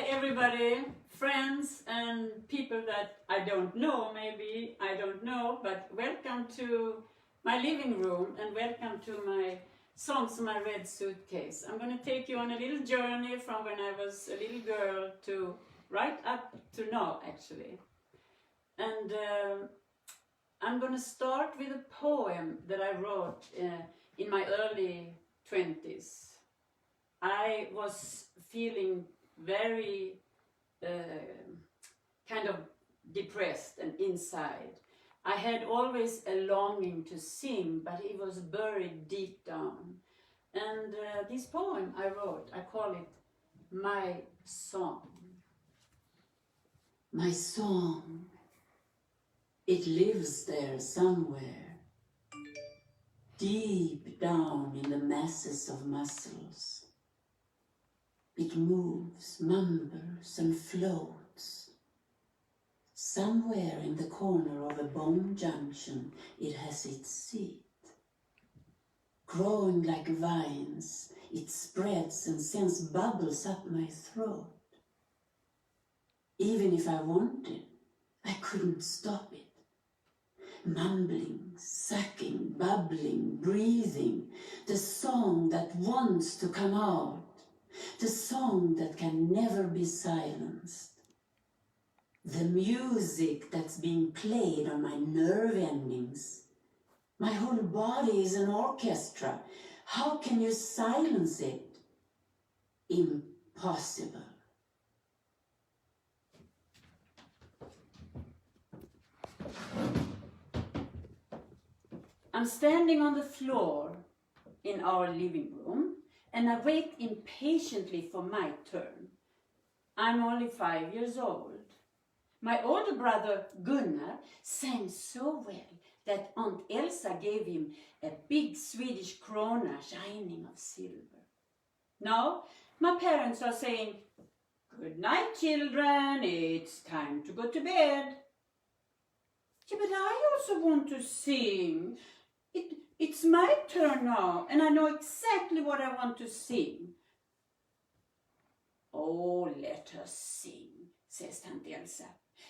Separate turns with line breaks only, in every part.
everybody, friends and people that I don't know, maybe I don't know, but welcome to my living room and welcome to my Songs on My Red Suitcase. I'm going to take you on a little journey from when I was a little girl to right up to now, actually. And I'm going to start with a poem that I wrote in my early 20s. I was feeling very kind of depressed and inside. I had always a longing to sing, but it was buried deep down. And this poem I wrote, I call it My Song. My song, it lives there somewhere, deep down in the masses of muscles. It moves, mumbles and floats. Somewhere in the corner of a bone junction it has its seat. Growing like vines, it spreads and sends bubbles up my throat. Even if I wanted, I couldn't stop it. Mumbling, sucking, bubbling, breathing, the song that wants to come out. The song that can never be silenced. The music that's being played on my nerve endings. My whole body is an orchestra. How can you silence it? Impossible. I'm standing on the floor in our living room. And I wait impatiently for my turn. I'm only 5 years old. My older brother Gunnar sang so well that Aunt Elsa gave him a big Swedish krona shining of silver. Now my parents are saying, "Good night, children, it's time to go to bed." Yeah, but I also want to sing. It's my turn now, and I know exactly what I want to sing. "Oh, let us sing," says Aunt Elsa.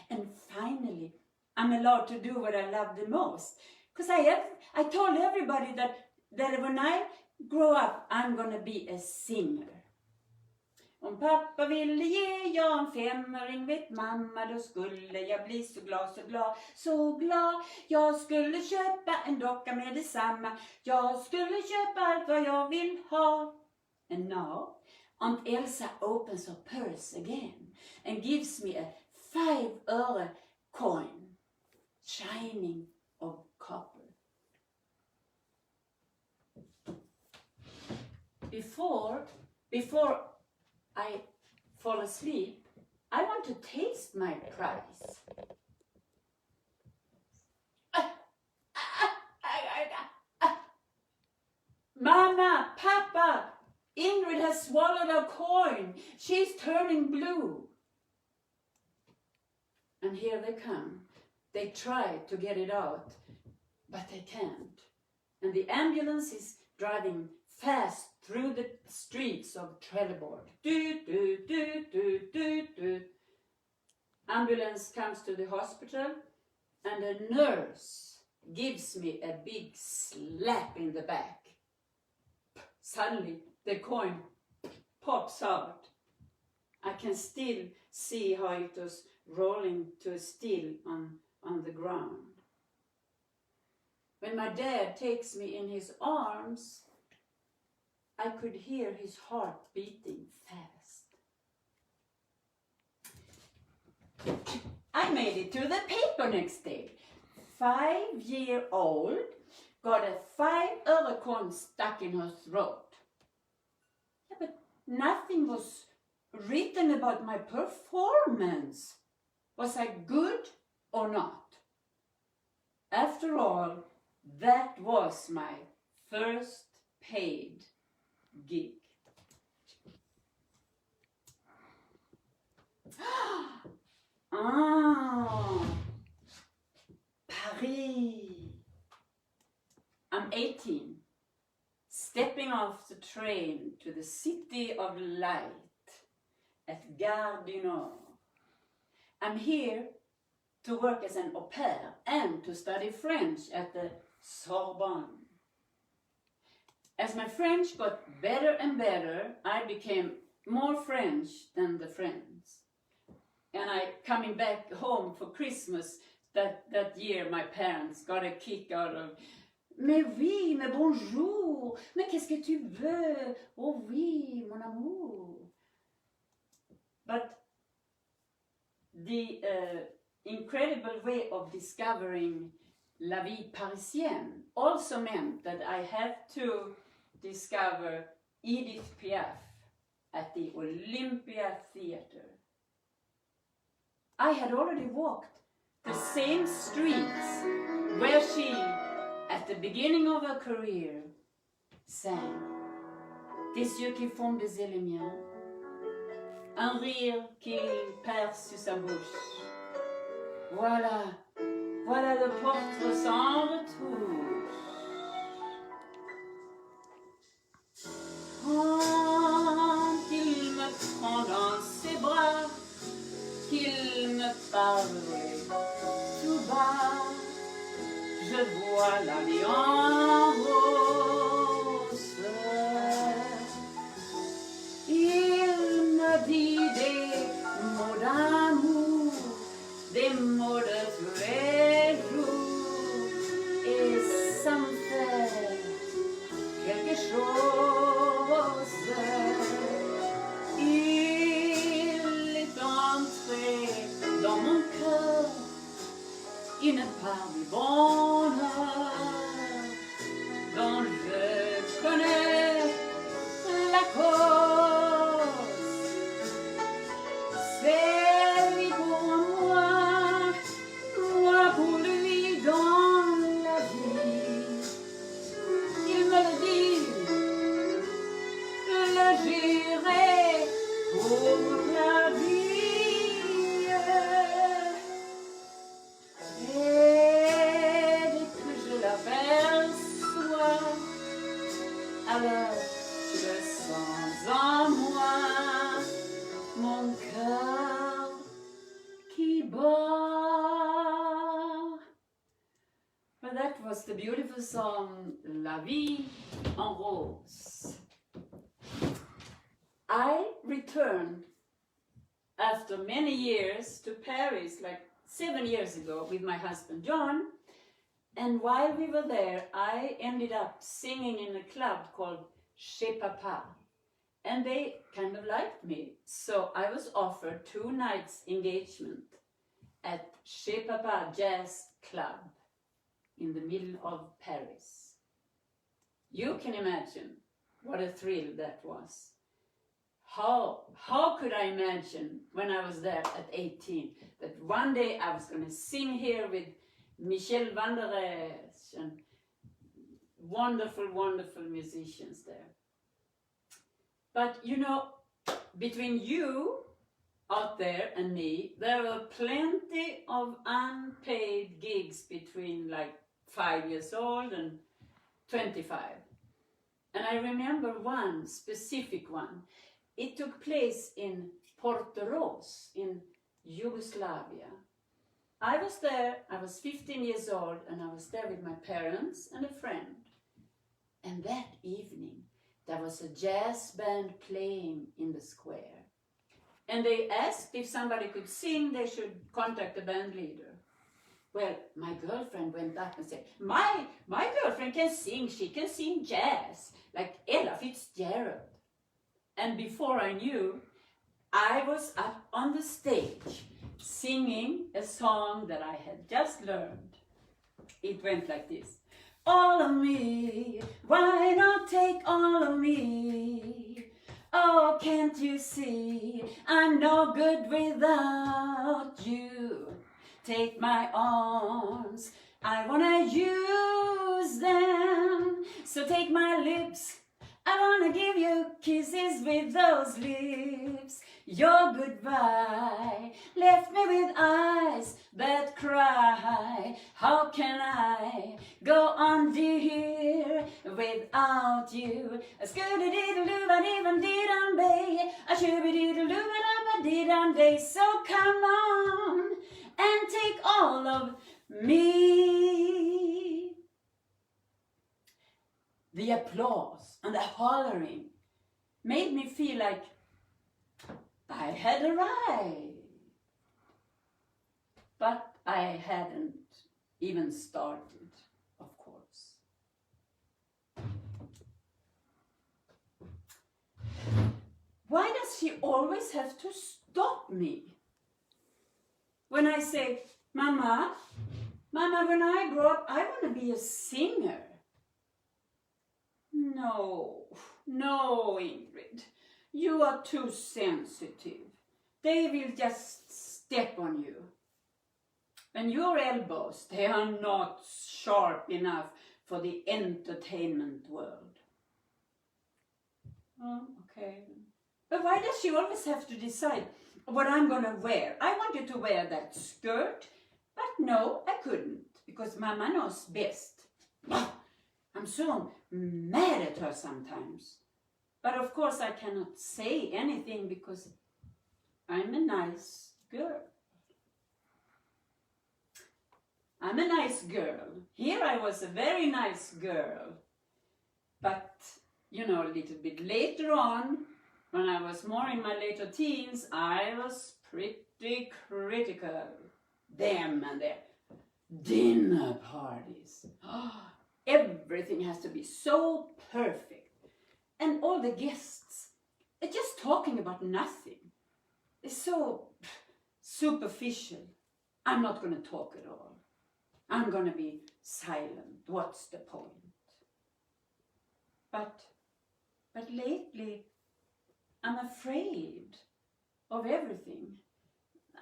And finally, I'm allowed to do what I love the most. Because I told everybody that when I grow up, I'm going to be a singer. Om pappa ville ge jag en femöring, vet mamma, då skulle jag bli så glad, så glad, så glad. Jag skulle köpa en docka med detsamma. Jag skulle köpa allt vad jag vill ha. And now, Aunt Elsa opens her purse again and gives me a 5-öre coin, shining of copper. Before I fall asleep, I want to taste my prize. Mama, Papa, Ingrid has swallowed a coin. She's turning blue. And here they come. They try to get it out, but they can't. And the ambulance is driving fast through the streets of Trelleborg. Doot, doot, doot, doot, doot, doot. Ambulance comes to the hospital and a nurse gives me a big slap in the back. Suddenly the coin pops out. I can still see how it was rolling to a still on the ground. When my dad takes me in his arms, I could hear his heart beating fast. I made it to the paper next day. 5-year-old got a 5-öre coin stuck in her throat. Yeah, but nothing was written about my performance. Was I good or not? After all, that was my first paid gig. Paris. I'm 18, stepping off the train to the city of light. at Gare du Nord. I'm here to work as an au pair and to study French at the Sorbonne. As my French got better and better, I became more French than the friends. And coming back home for Christmas that year, my parents got a kick out of, mais oui, mais bonjour, mais qu'est-ce que tu veux? Oh oui, mon amour. But the incredible way of discovering la vie parisienne also meant that I had to discover Edith Piaf at the Olympia Theatre. I had already walked the same streets where she, at the beginning of her career, sang Tes yeux qui font baiser les miens, un rire qui perce sur sa bouche. Voilà, voilà le portrait sans retouche. Quand il me prend dans ses bras, qu'il me parle tout bas, je vois la vie en rose. Il me dit des mots d'amour, des mots de tous les jours, et ça me fait quelque chose. Il est entré dans mon cœur une part du bonheur dont je connais la cause. C'est lui pour moi, moi pour lui dans la vie. Il me le dit, le j'irai pour la vie. Et dès que je l'aperçois, alors je sens en moi mon cœur qui bat. But that was the beautiful song La Vie en Rose. I returned after many years to Paris, like 7 years ago, with my husband John, and while we were there I ended up singing in a club called Chez Papa, and they kind of liked me, so I was offered 2 nights engagement at Chez Papa Jazz Club in the middle of Paris. You can imagine what a thrill that was. How could I imagine when I was there at 18 that one day I was going to sing here with Michel Vanderes and wonderful, wonderful musicians there. But you know, between you out there and me, there were plenty of unpaid gigs between like 5 years old and 25. And I remember one specific one. It took place in Portoroz in Yugoslavia. I was there, I was 15 years old, and I was there with my parents and a friend. And that evening, there was a jazz band playing in the square. And they asked if somebody could sing, they should contact the band leader. Well, my girlfriend went up and said, my girlfriend can sing, she can sing jazz, like Ella Fitzgerald. And before I knew, I was up on the stage singing a song that I had just learned. It went like this. All of me, why not take all of me? Oh, can't you see, I'm no good without you. Take my arms, I wanna use them. So take my lips, I wanna give you kisses with those lips. Your goodbye left me with eyes that cry. How can I go on, dear, without you? A scooty-dee-doo-doo-ba-dee-bum-dee-dum-bay, a shooby-dee-doo-doo-ba-dum. one day, so come on and take all of me. The applause and the hollering made me feel like I had arrived. But I hadn't even started, of course. Why does she always have to stop me? When I say, Mama, when I grow up, I want to be a singer. No, Ingrid, you are too sensitive. They will just step on you. And your elbows, they are not sharp enough for the entertainment world. Oh, okay. But why does she always have to decide what I'm going to wear? I wanted to wear that skirt, but no, I couldn't, because Mama knows best. I'm so mad at her sometimes. But of course I cannot say anything because I'm a nice girl. I'm a nice girl. Here I was a very nice girl. But, you know, a little bit later on, when I was more in my later teens, I was pretty critical. Them and their dinner parties. Everything has to be so perfect. And all the guests are just talking about nothing. It's so superficial. I'm not going to talk at all. I'm going to be silent. What's the point? But lately, I'm afraid of everything.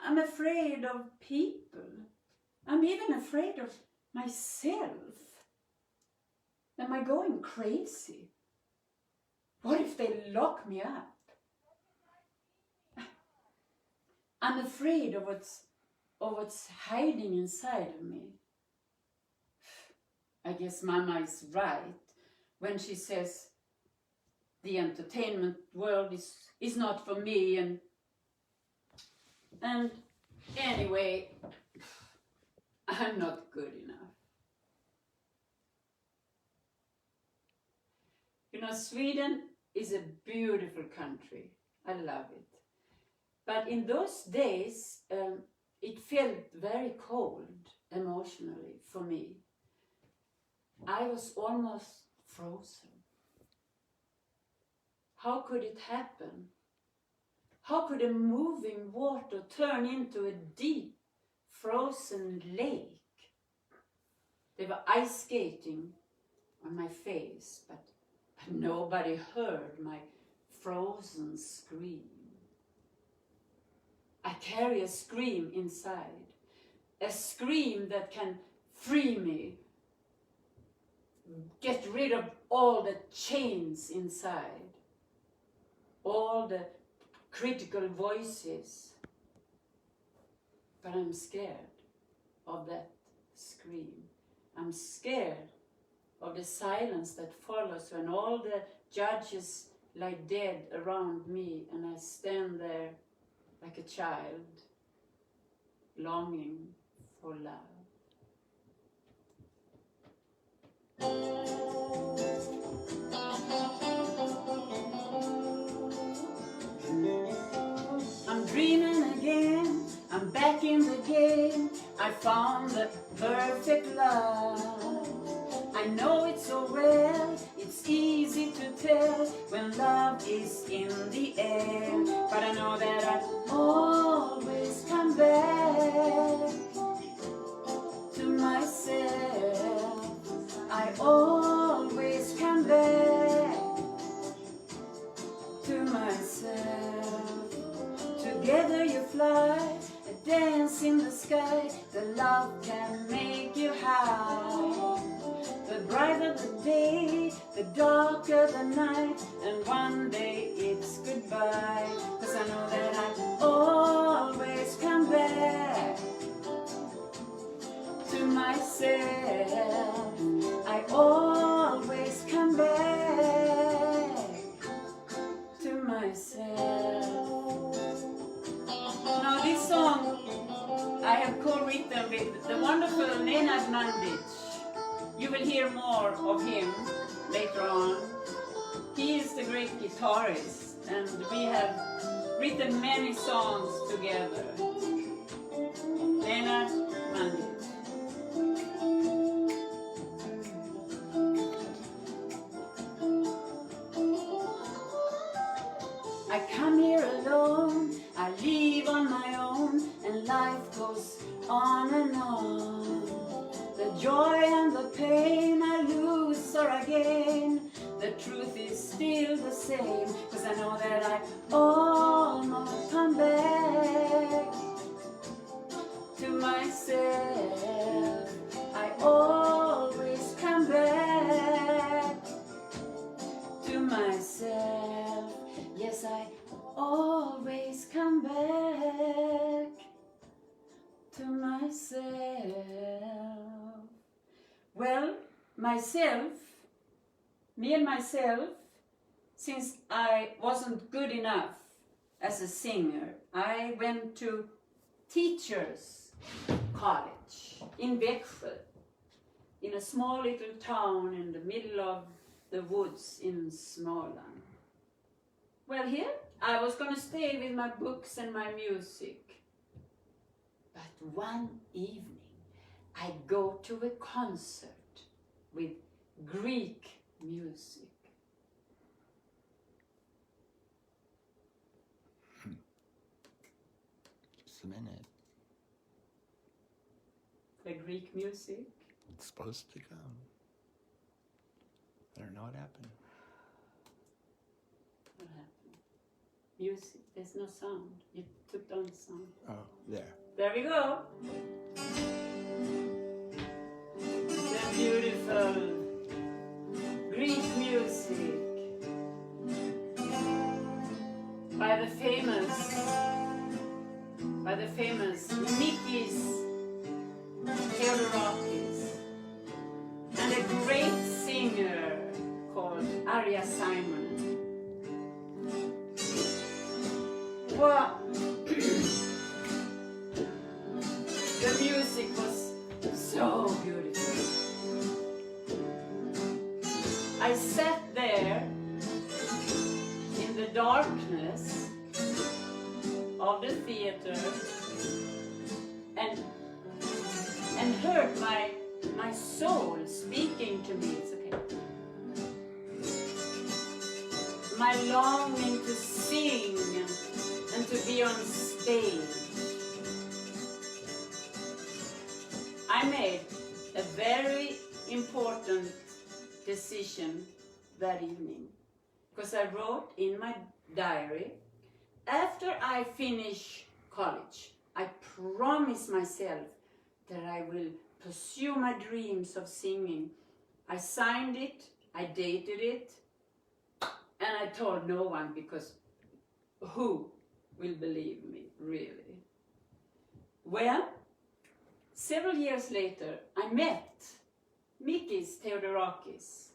I'm afraid of people. I'm even afraid of myself. Am I going crazy? What if they lock me up? I'm afraid of what's hiding inside of me. I guess Mama is right when she says the entertainment world is not for me, and anyway, I'm not good enough. You know, Sweden is a beautiful country. I love it. But in those days, it felt very cold emotionally for me. I was almost frozen. How could it happen? How could a moving water turn into a deep, frozen lake? They were ice skating on my face, but nobody heard my frozen scream. I carry a scream inside, a scream that can free me, get rid of all the chains inside, all the critical voices. But I'm scared of that scream. I'm scared of the silence that follows when all the judges lie dead around me and I stand there like a child, longing for love. I'm dreaming again, I'm back in the game. I found the perfect love. I know it so well, it's easy to tell when love is in the air. But I know that I always come back to myself. I always come back to myself. Together you fly, a dance in the sky. The love can make you high. The brighter the day, the darker the night, and one day it's goodbye. 'Cause I know that I always come back to myself. I always come back to myself. This song I have co-written with the wonderful Nenad Mandic. You will hear more of him later on. He is the great guitarist, and we have written many songs together. Nenad Mandic. I come here alone, I live on my own, and life goes on and on. The joy and the pain I lose or I gain, the truth is still the same, 'cause I know that I almost come back to myself. I always come back to myself. Yes, I always come back to myself. Well, me and myself, since I wasn't good enough as a singer, I went to teachers' college in Växjö, in a small little town in the middle of the woods in Småland. Well, here I was going to stay with my books and my music. But one evening I go to a concert with Greek music.
Just a minute.
The Greek music.
It's supposed to come. I don't know what happened.
What happened? Music. There's no sound. You took down the sound.
Oh, there.
There we go. The beautiful Greek music by the famous Mikis Theodorakis and a great singer called Arya Simon. Well, the music was so beautiful. I sat there in the darkness of the theater and heard my soul speaking to me. It's okay. My longing to sing and to be on stage. I made a very important decision that evening, because I wrote in my diary, after I finish college, I promise myself that I will pursue my dreams of singing. I signed it, I dated it, and I told no one, because who will believe me, really? Well, several years later, I met Mikis Theodorakis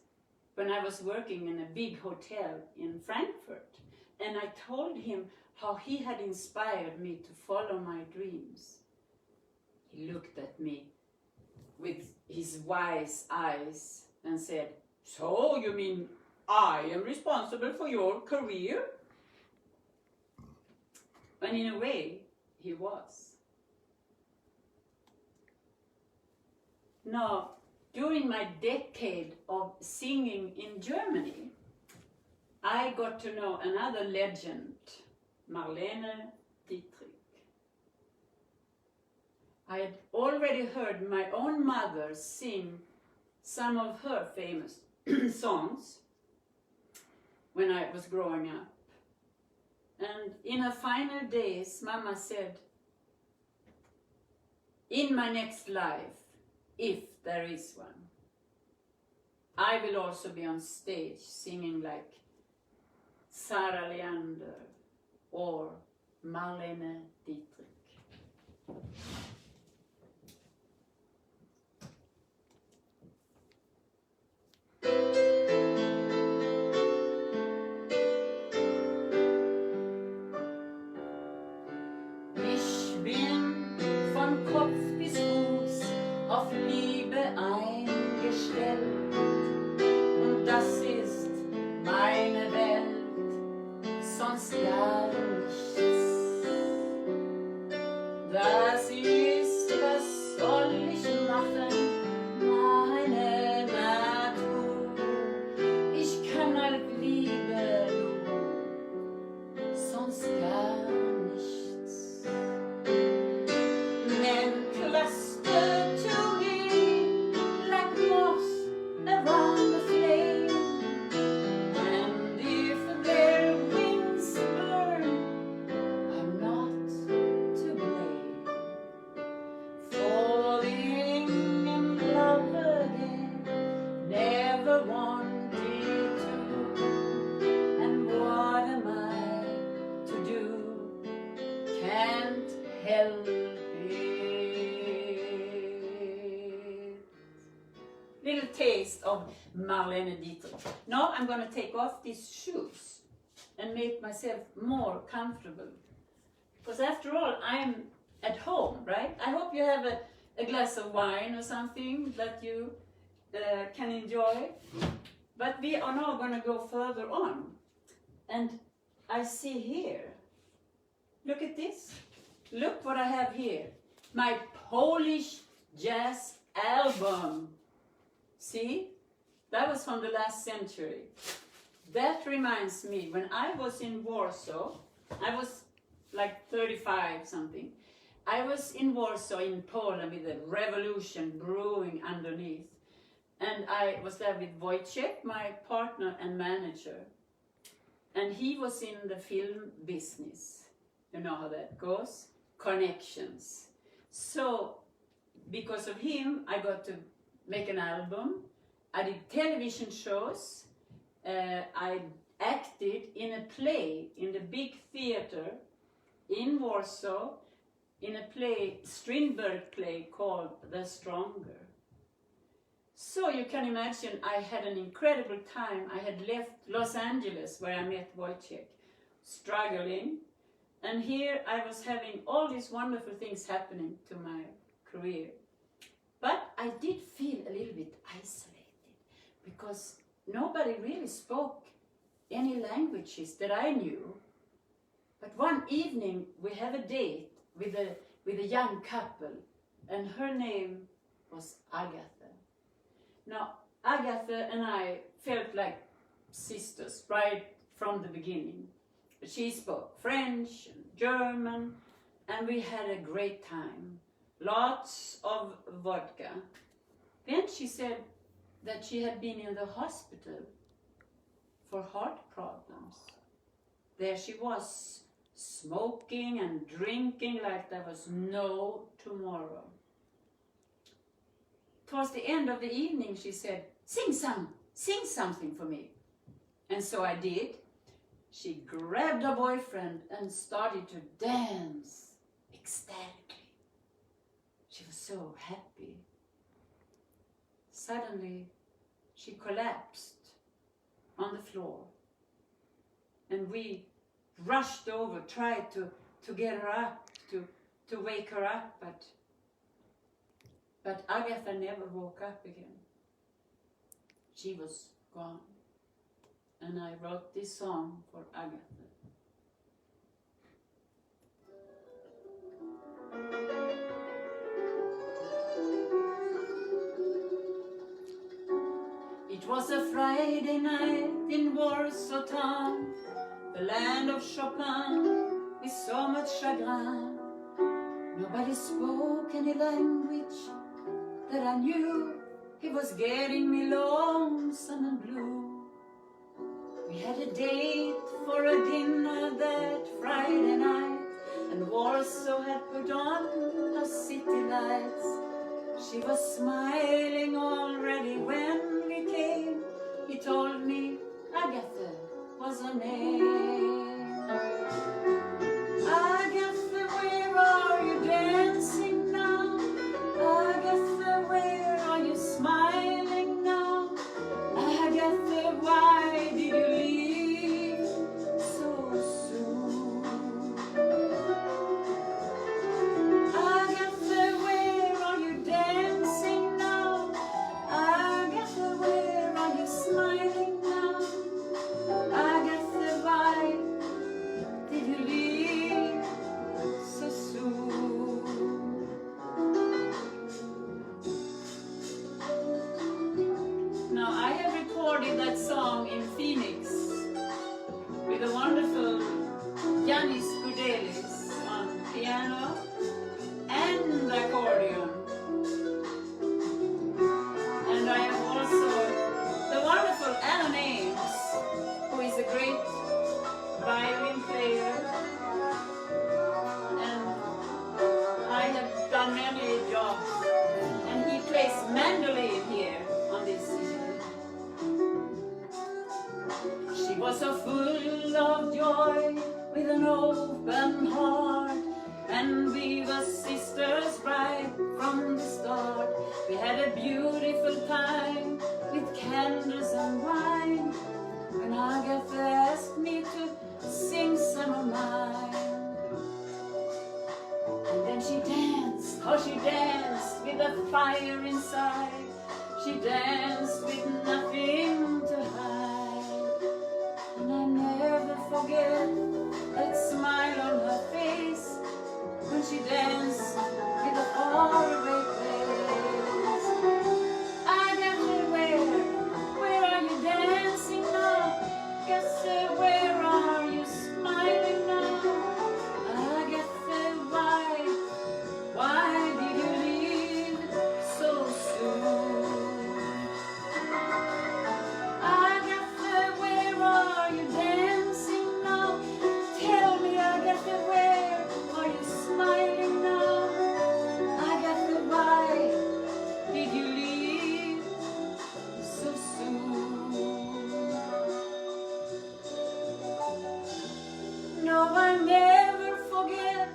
when I was working in a big hotel in Frankfurt, and I told him how he had inspired me to follow my dreams. He looked at me with his wise eyes and said, "So you mean I am responsible for your career?" And in a way, he was. Now, during my decade of singing in Germany, I got to know another legend, Marlene Dietrich. I had already heard my own mother sing some of her famous songs when I was growing up. And in her final days, Mama said, "In my next life, if there is one, I will also be on stage singing like Sarah Leander or Marlene Dietrich." Wish help it. Little taste of Marlene Dietrich. Now I'm going to take off these shoes and make myself more comfortable. Because after all, I'm at home, right? I hope you have a glass of wine or something that you can enjoy. But we are now going to go further on. And I see here, look at this. Look what I have here. My Polish jazz album. See? That was from the last century. That reminds me, when I was in Warsaw, I was like 35 something. I was in Warsaw in Poland with the revolution brewing underneath. And I was there with Wojciech, my partner and manager. And he was in the film business. You know how that goes? Connections. So, because of him, I got to make an album. I did television shows. I acted in a play in the big theater in Warsaw, in a play, Strindberg play called The Stronger. So you can imagine I had an incredible time. I had left Los Angeles where I met Wojciech, struggling. And here I was having all these wonderful things happening to my career. But I did feel a little bit isolated because nobody really spoke any languages that I knew. But one evening we have a date with a young couple, and her name was Agatha. Now, Agatha and I felt like sisters right from the beginning. She spoke French and German, and we had a great time. Lots of vodka. Then she said that she had been in the hospital for heart problems. There she was, smoking and drinking like there was no tomorrow. Towards the end of the evening, she said, sing something for me. And so I did. She grabbed her boyfriend and started to dance ecstatically. She was so happy. Suddenly, she collapsed on the floor. And we rushed over, tried to get her up, to wake her up, but Agatha never woke up again. She was gone. And I wrote this song for Agatha. It was a Friday night in Warsaw town, the land of Chopin, with so much chagrin. Nobody spoke any language that I knew. It was getting me lonesome and blue. We had a date for a dinner that Friday night, and Warsaw had put on her city lights. She was smiling already when we came. He told me Agatha was her name. Agatha, where are you dancing now? Agatha, where are you smiling now? Agatha, why did you leave so soon? Agatha, where are you dancing now? Agatha, where are you smiling now? Agatha, why did you leave so soon? Now I have recorded that song in Phoenix with a wonderful Yanis Goudelis on piano and accordion. And I have also the wonderful Alan Ames, who is a great violin player. And I have done many jobs. And he plays mandolin here on this CD. She was so full of joy with an open heart. and we were sisters right from the start. We had a beautiful time with candles and wine, when Agatha asked me to sing some of mine. And then she danced, oh she danced with a fire inside. She danced with nothing to hide. And I never forget that smile on her face when she danced with a faraway place. Agatha, where are you dancing now? Agatha, where are you smiling now? Agatha, why did you leave so soon? Agatha, where are you dancing now? Tell me, Agatha, where are you smiling now? Agatha, why did you leave so soon? No, I'll never forget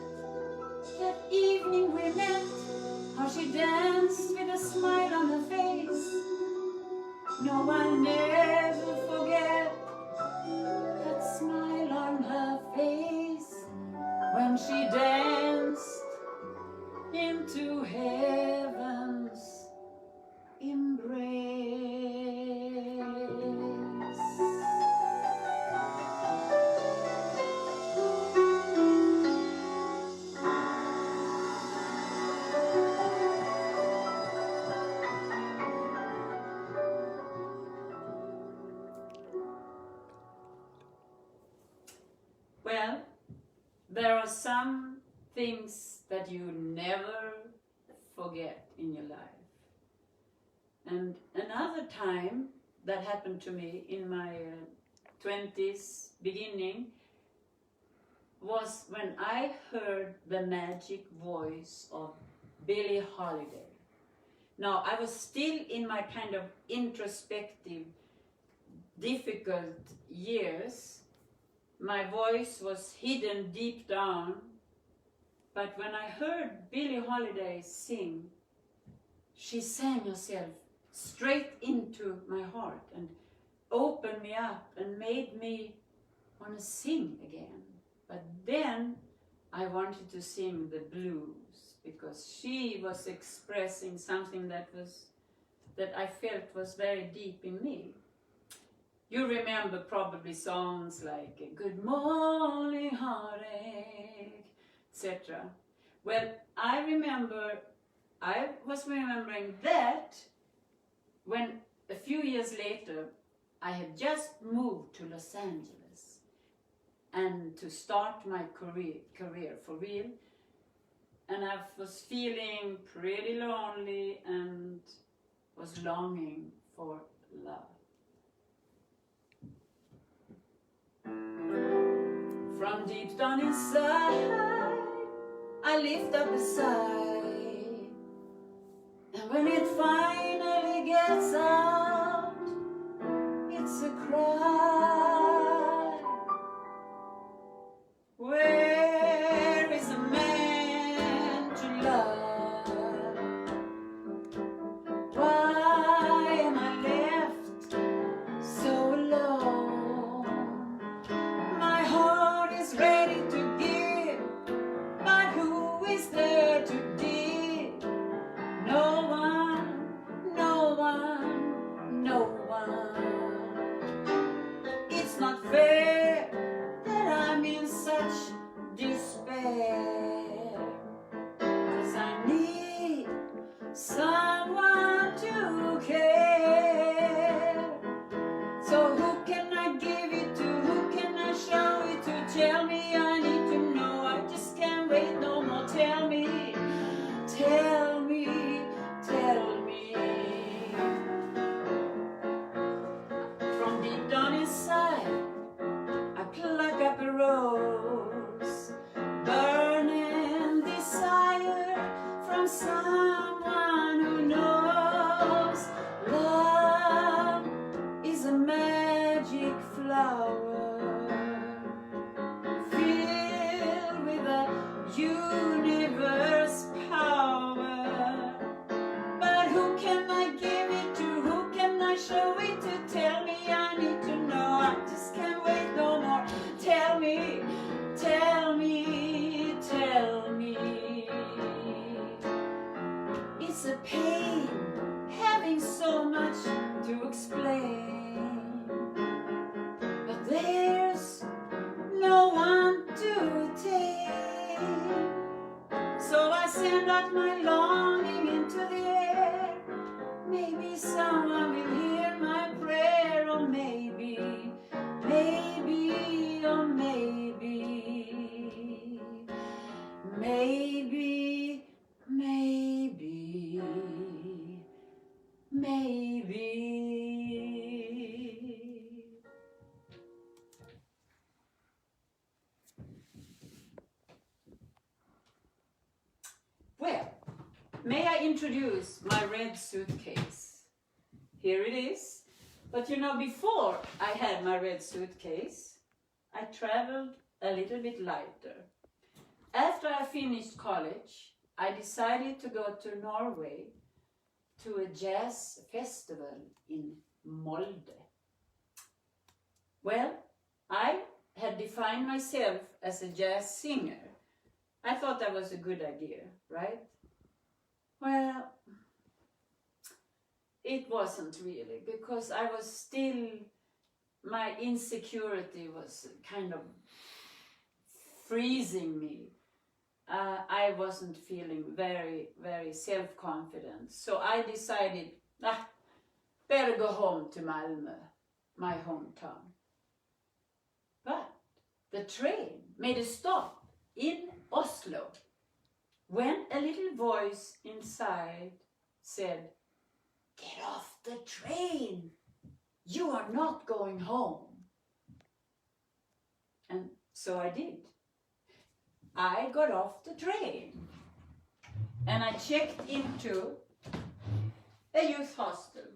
that evening we met, how she danced with a smile on her face. No, I'll never forget that smile on her face when she danced into heaven's embrace. Well, there are some things that you never forget in your life. And another time that happened to me in my 20s beginning was when I heard the magic voice of Billie Holiday. Now, I was still in my kind of introspective, difficult years. My voice was hidden deep down, but when I heard Billie Holiday sing, she sang herself straight into my heart and opened me up and made me want to sing again. But then I wanted to sing the blues because she was expressing something that I felt was very deep in me. You remember probably songs like Good Morning Heartache, etc. Well, I was remembering that when a few years later I had just moved to Los Angeles and to start my career for real, and I was feeling pretty lonely and was longing for love. From deep down inside, I lift up a sigh, and when it finally gets out, it's a cry. Where is a man to love? Why am I left so alone? My heart is ready to give, but who is there to give? No one, no one, no one. It's not fair that I'm in such send out my longing into the air. Maybe someone will hear my prayer, or maybe, maybe, or maybe, maybe, maybe, maybe. Well, may I introduce my red suitcase? Here it is. But you know, before I had my red suitcase, I traveled a little bit lighter. After I finished college, I decided to go to Norway to a jazz festival in Molde. Well, I had defined myself as a jazz singer. I thought that was a good idea, right? Well, it wasn't really, because I was still, my insecurity was kind of freezing me. I wasn't feeling very, very self-confident. So I decided, better go home to Malmö, my hometown. But the train made a stop in Oslo, when a little voice inside said, "Get off the train, you are not going home." And so I did. I got off the train and I checked into a youth hostel.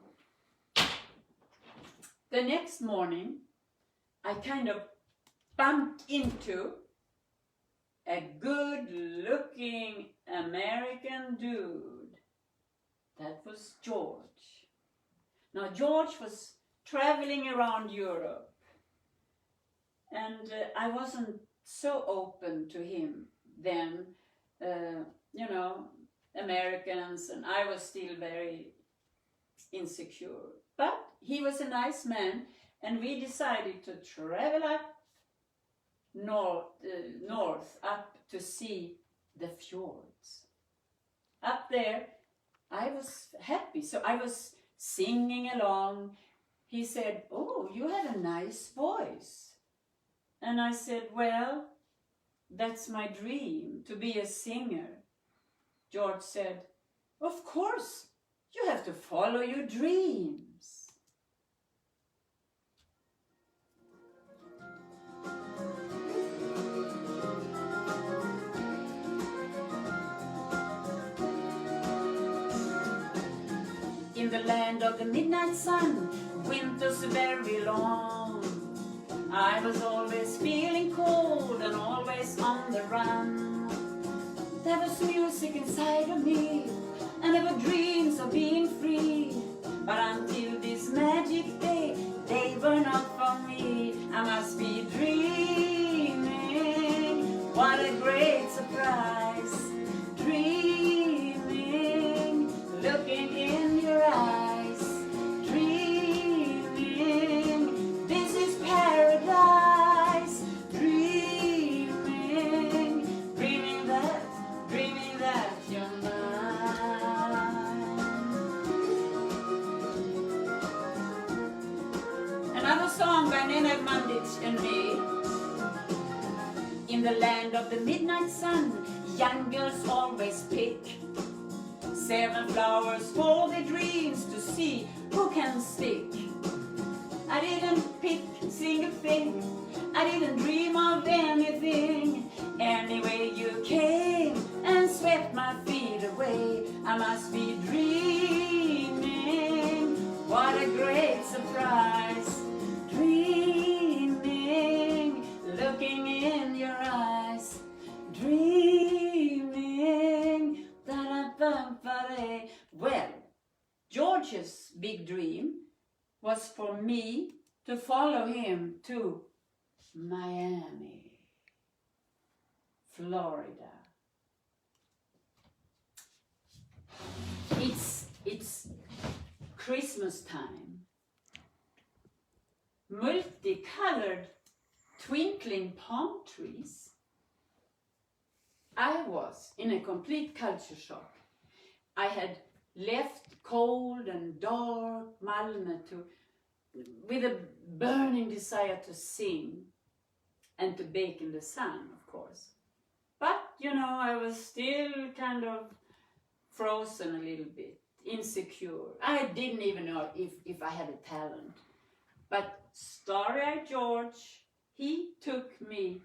The next morning, I kind of bumped into a good-looking American dude. That was George. Now, George was traveling around Europe, and I wasn't so open to him then, you know, Americans, and I was still very insecure. But he was a nice man, and we decided to travel up north up to see the fjords. Up there, I was happy, so I was singing along. He said, "Oh, you have a nice voice." And I said, "Well, that's my dream, to be a singer." George said, "Of course, you have to follow your dreams." In the land of the midnight sun, winter's very long. I was always feeling cold and always on the run. There was music inside of me, and there were dreams of being free. But until this magic day, they were not for me. I must be dreaming. What a great surprise. Dreaming, looking in your eyes. Dreaming, this is paradise. Dreaming, dreaming that you're mine. Another song by Nenad Mandic and me. In the land of the midnight sun, young girls always pick 7 flowers for their dreams to see who can stick. I didn't pick a single thing, I didn't dream of anything. Anyway, you came and swept my feet away. I must be dreaming. What a great surprise. Dreaming, looking in your eyes. Dreaming, da-da-bum-ba-day. Well, George's big dream was for me to follow him to Miami, Florida. It's Christmas time. Multicolored twinkling palm trees. I was in a complete culture shock. I had left cold and dark Malmö with a burning desire to sing and to bake in the sun, of course. But, you know, I was still kind of frozen a little bit, insecure. I didn't even know if I had a talent. But Starry-Eyed George, he took me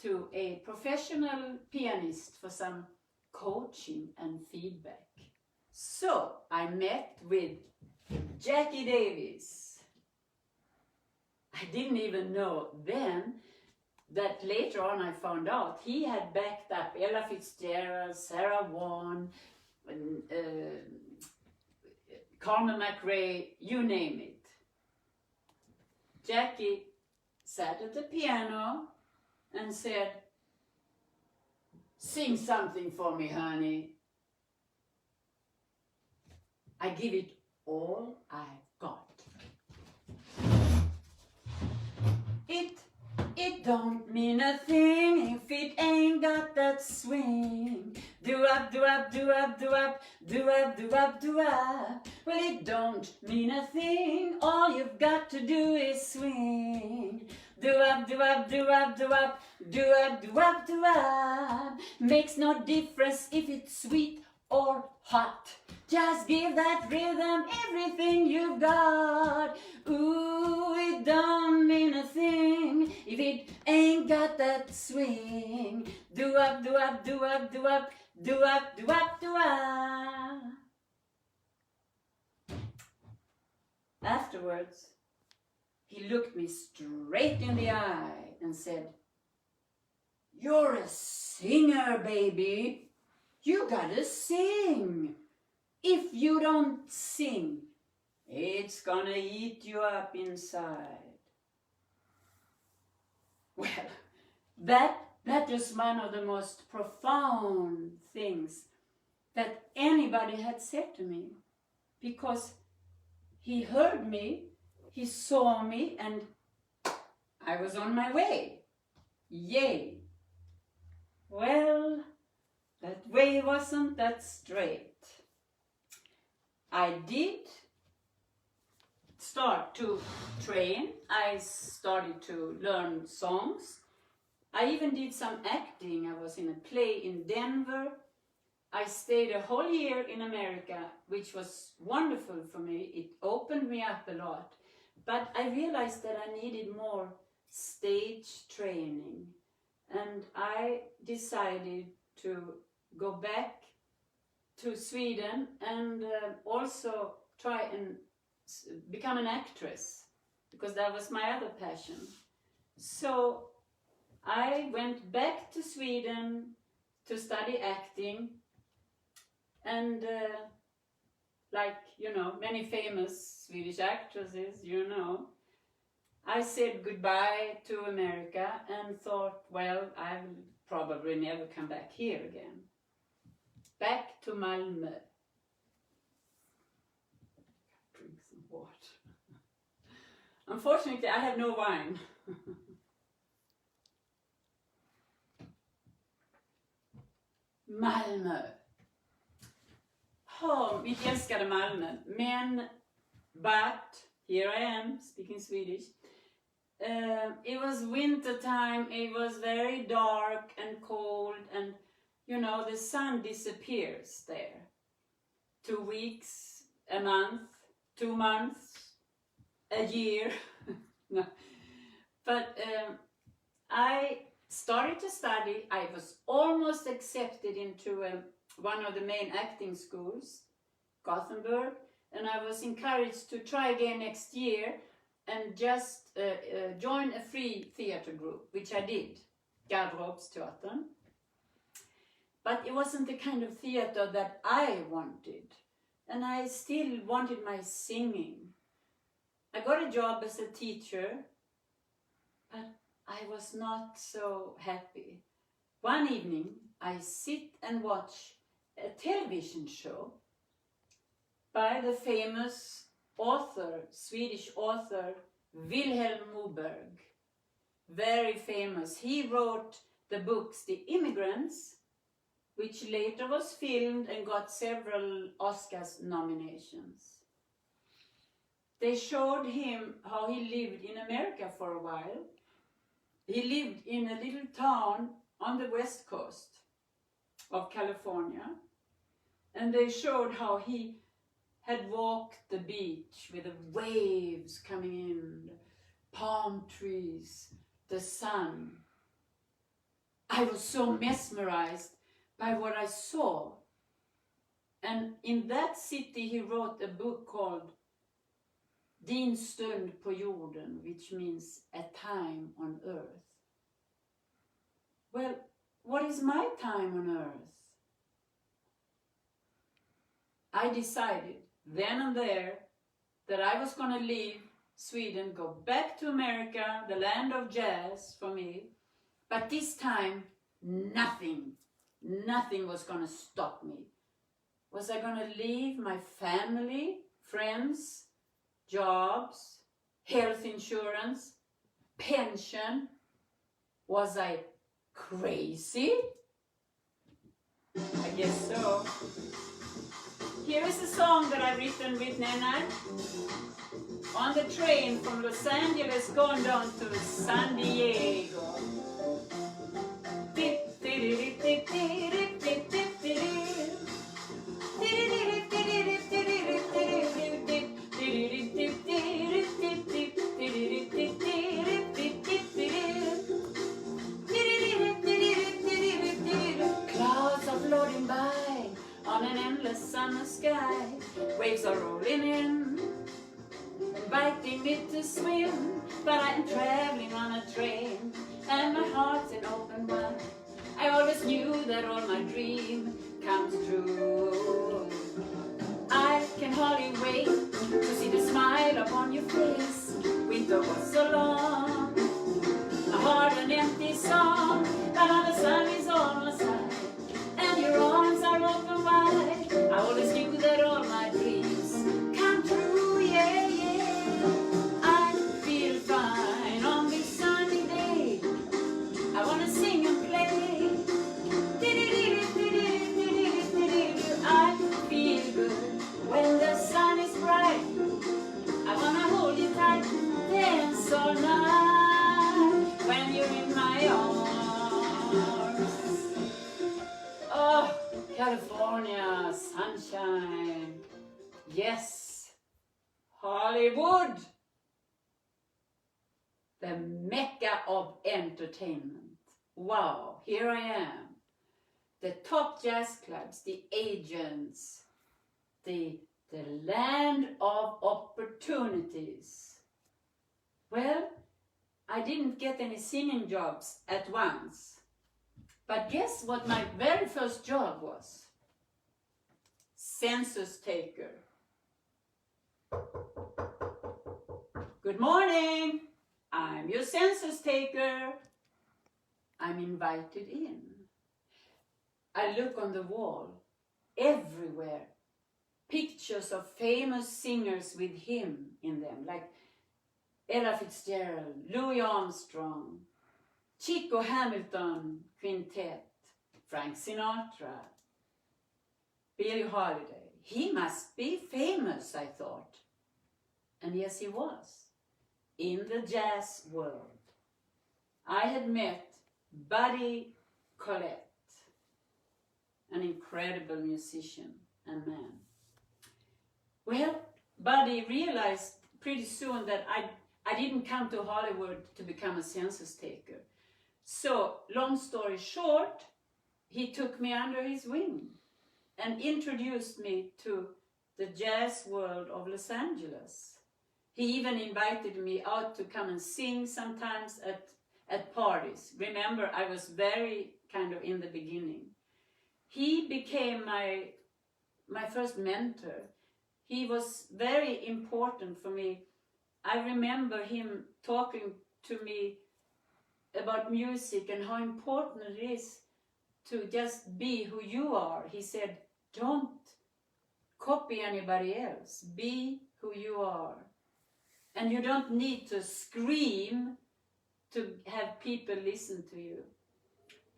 to a professional pianist for some coaching and feedback. So I met with Jackie Davis. I didn't even know then that later on I found out he had backed up Ella Fitzgerald, Sarah Vaughan, Carmen McRae, you name it. Jackie sat at the piano and said, "Sing something for me, honey. I give it all I've got." It don't mean a thing if it ain't got that swing. Do up, do up, do up, do up, do up, do up, do up. Well, it don't mean a thing. All you've got to do is swing. Do up, do up, do up, do up, do up, do up, do up. Makes no difference if it's sweet or hot. Just give that rhythm everything you've got. Ooh, it don't mean a thing if it ain't got that swing. Do up, do up, do up, do up, do up, do up, do up. Afterwards, he looked me straight in the eye and said, "You're a singer, baby. You gotta sing. If you don't sing, it's gonna eat you up inside." Well, that was one of the most profound things that anybody had said to me, because he heard me, he saw me, and I was on my way. Yay! Well, that way wasn't that straight. I did start to train. I started to learn songs. I even did some acting. I was in a play in Denver. I stayed a whole year in America, which was wonderful for me. It opened me up a lot. But I realized that I needed more stage training. And I decided to go back to Sweden and also try and become an actress, because that was my other passion. So I went back to Sweden to study acting, and like, you know, many famous Swedish actresses, you know, I said goodbye to America and thought, well, I will probably never come back here again. Back to Malmö. Drink some water. Unfortunately, I have no wine. Malmö. Oh, mitt älskade Malmö. But here I am, speaking Swedish. It was winter time, it was very dark and cold, and you know, the sun disappears there. 2 weeks, a month, 2 months, a year. No. But I started to study. I was almost accepted into one of the main acting schools, Gothenburg, and I was encouraged to try again next year and just join a free theater group, which I did, Garderobsteatern. But it wasn't the kind of theater that I wanted, and I still wanted my singing. I got a job as a teacher, but I was not so happy. One evening, I sit and watch a television show by the famous author, Swedish author, Vilhelm Moberg. Very famous. He wrote the books The Immigrants which later was filmed and got several Oscars nominations. They showed him how he lived in America for a while. He lived in a little town on the west coast of California, and they showed how he had walked the beach with the waves coming in, palm trees, the sun. I was so mesmerized by what I saw. And in that city he wrote a book called Din stund på jorden, which means a time on earth. Well, what is my time on earth? I decided then and there that I was going to leave Sweden, go back to America, the land of jazz for me. But this time, nothing was going to stop me. Was I going to leave my family, friends, jobs, health insurance, pension? Was I crazy? I guess so. Here is a song that I've written with Nenad on the train from Los Angeles going down to San Diego. Clouds are floating by on an endless summer sky. Waves are rolling in, inviting me to swim. But I'm traveling on a train, and my heart's an open wide. I always knew that all my dreams comes true. I can hardly wait to see the smile upon your face. Winter was so long, a hard and empty song, but now the sun is on my side, and your arms are open wide. I always knew that all my dreams come true, yeah, yeah. I feel fine on this sunny day. I wanna sing and play. I feel good when the sun is bright. I wanna hold you tight, dance all night when you're in my arms. Oh, California, sunshine. Yes, Hollywood, the mecca of entertainment. Wow, here I am. The top jazz clubs, the agents, the land of opportunities. Well, I didn't get any singing jobs at once. But guess what my very first job was? Census taker. Good morning. I'm your census taker. I'm invited in. I look on the wall, everywhere, pictures of famous singers with him in them, like Ella Fitzgerald, Louis Armstrong, Chico Hamilton Quintet, Frank Sinatra, Billie Holiday. He must be famous, I thought. And yes, he was, in the jazz world. I had met Buddy Collette, an incredible musician and man. Well, Buddy realized pretty soon that I didn't come to Hollywood to become a census taker. So, long story short, he took me under his wing and introduced me to the jazz world of Los Angeles. He even invited me out to come and sing sometimes at parties. Remember, I was very kind of in the beginning. He became my first mentor. He was very important for me. I remember him talking to me about music and how important it is to just be who you are. He said, don't copy anybody else. Be who you are. And you don't need to scream to have people listen to you.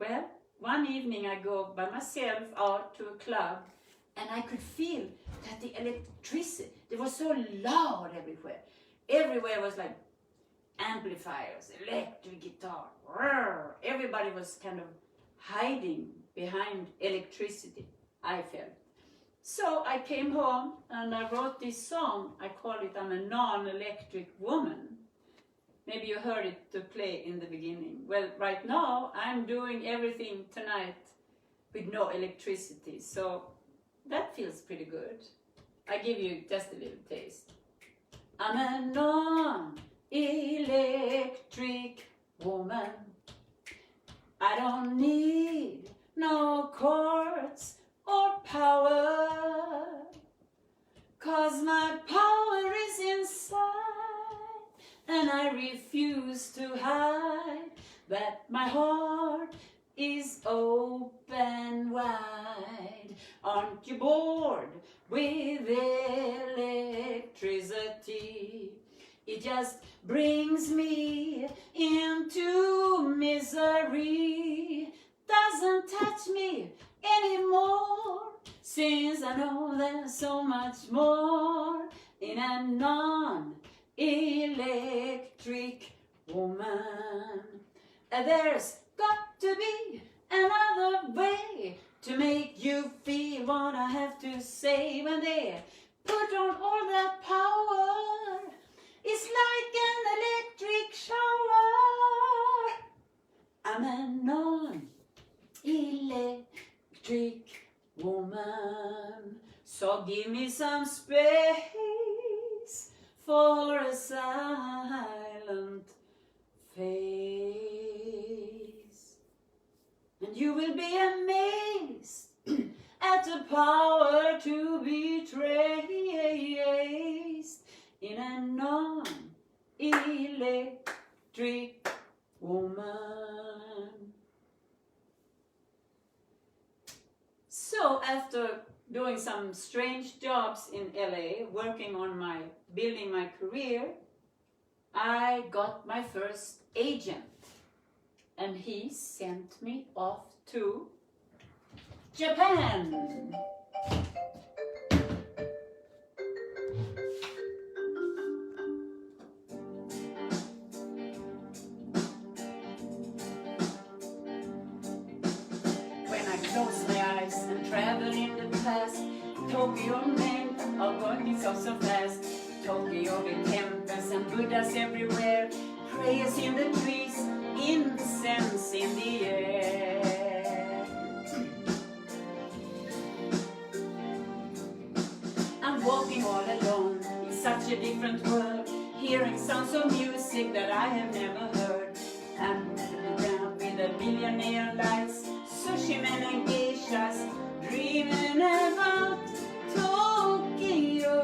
Well, one evening I go by myself out to a club, and I could feel that the electricity, it was so loud everywhere. Everywhere was like amplifiers, electric guitar. Everybody was kind of hiding behind electricity, I felt. So I came home and I wrote this song. I call it I'm a Non-Electric Woman. Maybe you heard it to play in the beginning. Well, right now I'm doing everything tonight with no electricity, so that feels pretty good. I give you just a little taste. I'm a non-electric woman. I don't need no chords or power, 'cause my power is inside, and I refuse to hide that my heart is open wide. Aren't you bored with electricity? It just brings me into misery. Doesn't touch me anymore, since I know there's so much more in a non-electric woman. There's got to be another way to make you feel what I have to say. When they put on all that power, it's like an electric shower. I'm a non-electric woman, so give me some space for a silent face, and you will be amazed at the power to be traced in a non-electric woman. So after doing some strange jobs in LA, working on building my career, I got my first agent, and he sent me off to Japan. When I close my eyes and travel in the past, Tokyo meant I'm going so fast. Tokyo with temples and Buddhas everywhere, prayers in the trees, incense in the air. I'm walking all alone in such a different world, hearing sounds of music that I have never heard. I'm down with a million neon lights, sushi men and geishas, dreaming about Tokyo.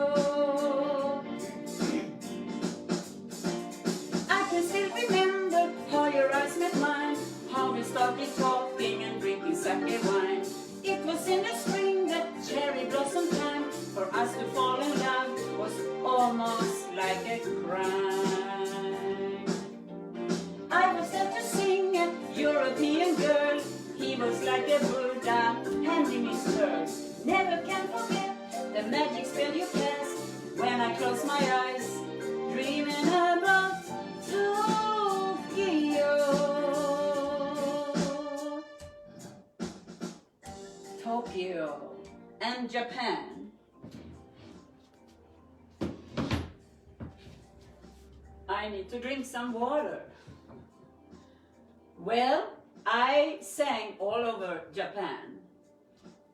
I can still remember how your eyes met mine, how we started talking and drinking sake wine. It was in the spring, that cherry blossom time. For us to fall in love was almost like a crime. I was there to sing a European girl. He was like a Buddha, handing his pearls. Never can forget the magic spell you cast when I close my eyes, dreaming about Tokyo. Tokyo and Japan. I need to drink some water. Well, I sang all over Japan.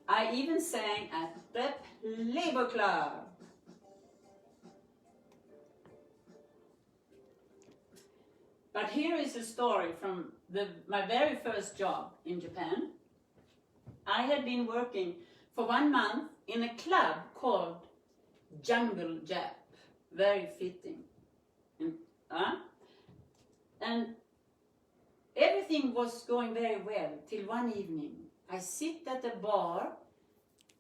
I even sang at the Playboy Club. But here is a story from my very first job in Japan. I had been working for 1 month in a club called Jungle Jap. Very fitting. And everything was going very well till one evening. I sit at the bar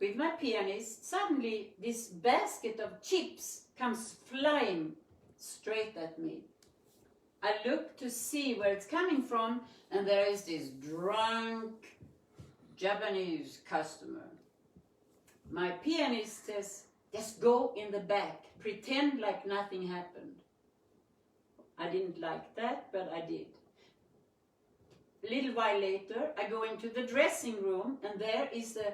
with my pianist. Suddenly this basket of chips comes flying straight at me. I look to see where it's coming from, and there is this drunk Japanese customer. My pianist says, just go in the back, pretend like nothing happened. I didn't like that, but I did. A little while later, I go into the dressing room, and there is a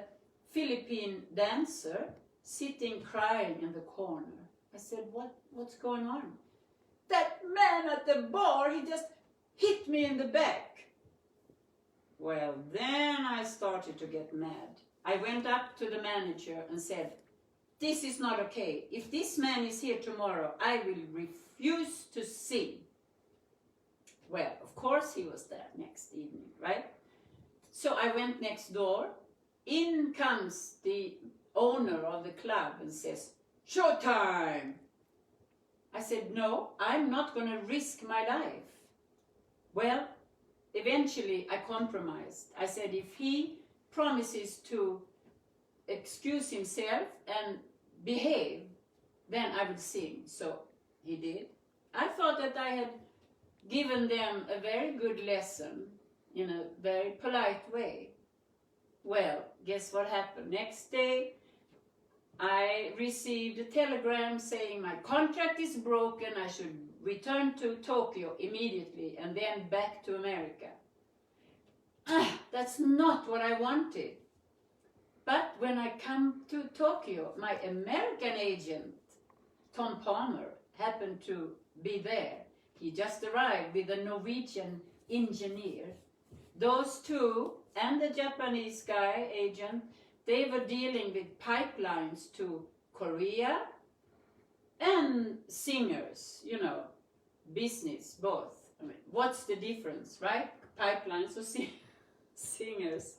Philippine dancer sitting crying in the corner. I said, what's going on? That man at the bar, he just hit me in the back. Well, then I started to get mad. I went up to the manager and said, this is not okay. If this man is here tomorrow, I will refuse to sing. Well, of course he was there next evening, right? So I went next door. In comes the owner of the club and says, showtime! I said, no, I'm not going to risk my life. Well, eventually I compromised. I said, if he promises to excuse himself and behave, then I would sing. So he did. I thought that I had given them a very good lesson in a very polite way. Well, guess what happened? Next day, I received a telegram saying my contract is broken, I should return to Tokyo immediately and then back to America. That's not what I wanted. But when I come to Tokyo, my American agent, Tom Palmer, happened to be there. He just arrived with a Norwegian engineer. Those two and the Japanese guy, agent, they were dealing with pipelines to Korea and singers, you know, business, both. I mean, what's the difference, right? Pipelines or singers.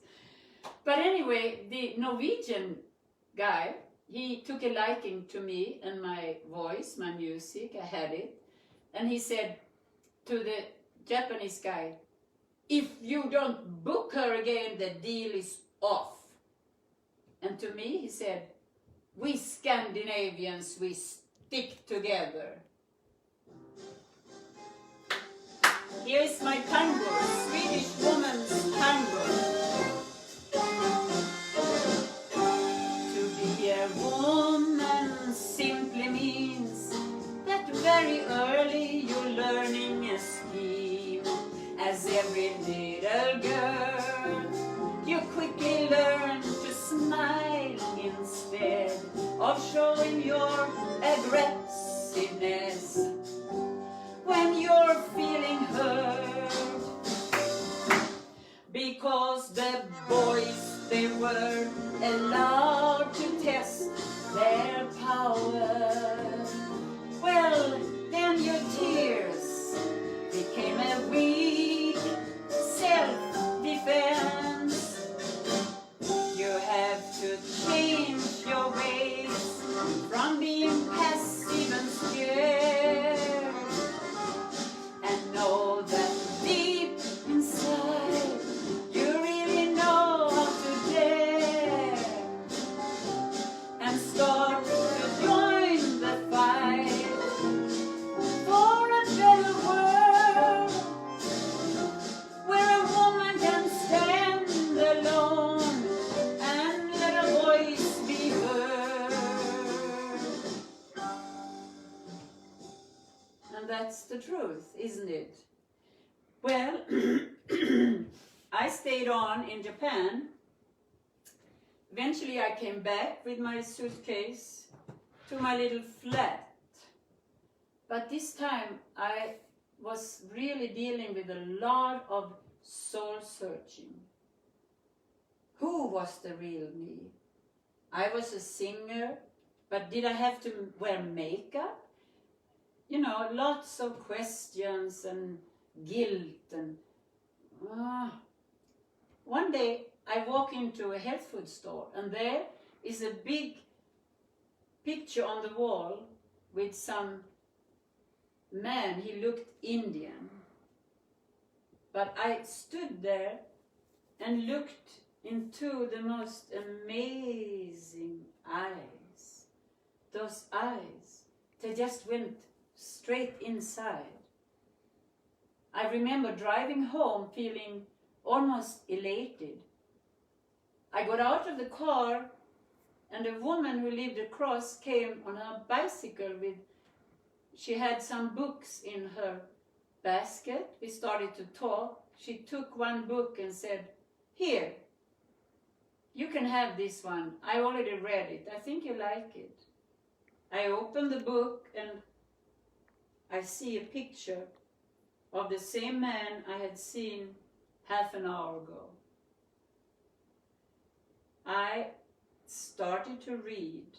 But anyway, the Norwegian guy, he took a liking to me and my voice, my music, I had it. And he said to the Japanese guy, if you don't book her again, the deal is off. And to me, he said, we Scandinavians, we stick together. Here is my tango, Swedish woman's tango. To be a woman simply means that very early you're learning a scheme. As every little girl, you quickly learn to smile instead of showing your aggressiveness when you're feeling hurt. Because the boys, they were allowed to test their power. Well, then your tears became a weak self-defense. You have to change your ways from being passive and scared, and know that deep inside you really know how to dare, and start to join the fight for a better world, where a woman can stand alone and let her voice be heard. And that's the truth, isn't it? Well, I stayed on in Japan. Eventually I came back with my suitcase to my little flat. But this time I was really dealing with a lot of soul searching. Who was the real me? I was a singer, but did I have to wear makeup? You know, lots of questions and guilt. And one day I walk into a health food store, and there is a big picture on the wall with some man. He looked Indian. But I stood there and looked into the most amazing eyes. Those eyes, they just went straight inside. I remember driving home feeling almost elated. I got out of the car, and a woman who lived across came on her bicycle with, she had some books in her basket. We started to talk. She took one book and said, "Here, you can have this one. I already read it. I think you like it." I opened the book and I see a picture of the same man I had seen half an hour ago. I started to read,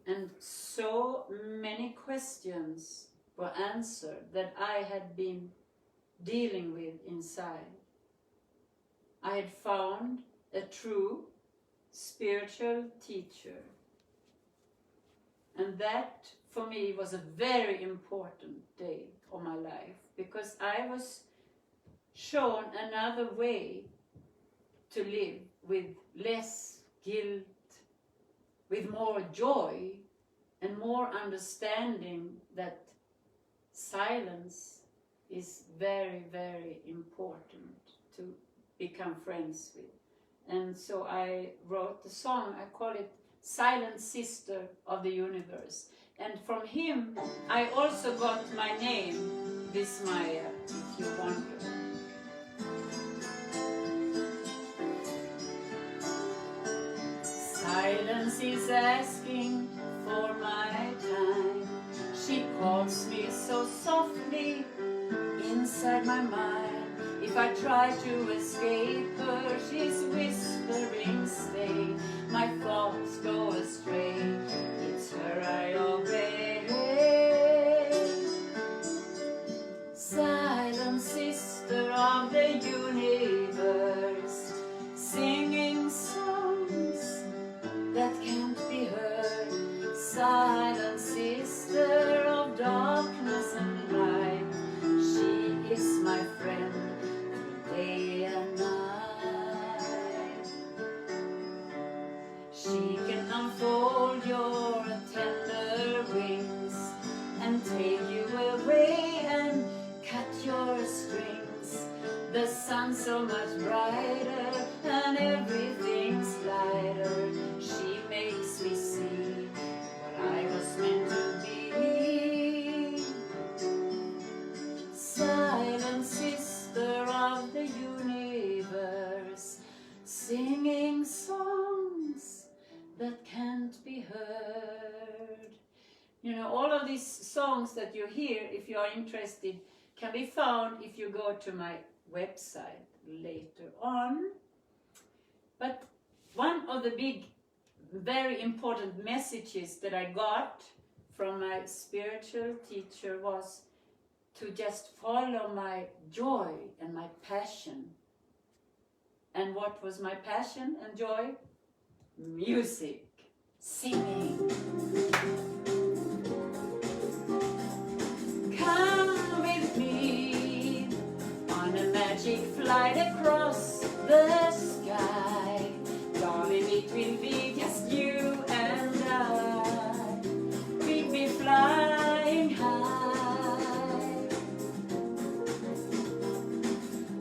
and so many questions were answered that I had been dealing with inside. I had found a true spiritual teacher, and that for me was a very important day of my life, because I was shown another way to live with less guilt, with more joy and more understanding that silence is very, very important to become friends with. And so I wrote the song, I call it Silent Sister of the Universe. And from him I also got my name, Vismaya, if you wonder. Silence is asking for my time. She calls me so softly inside my mind. If I try to escape her, she's whispering, stay. My thoughts go astray. It's her I obey. Silent sister of the universe, singing songs that can't be heard. Silent sister of darkness and light, she is my friend through day and night. She can unfold your tender wings and take you away and cut your strings. The sun's so much brighter and everything's lighter. She makes me see what I was meant to be. Silent sister of the universe, singing songs that can't be heard. You know, all of these songs that you hear, if you are interested, can be found if you go to my website later on. But one of the big, very important messages that I got from my spiritual teacher was to just follow my joy and my passion. And what was my passion and joy? Music, singing. Come with me on a magic flight across the sky. Darling, it will be just you and I. We'll be flying high.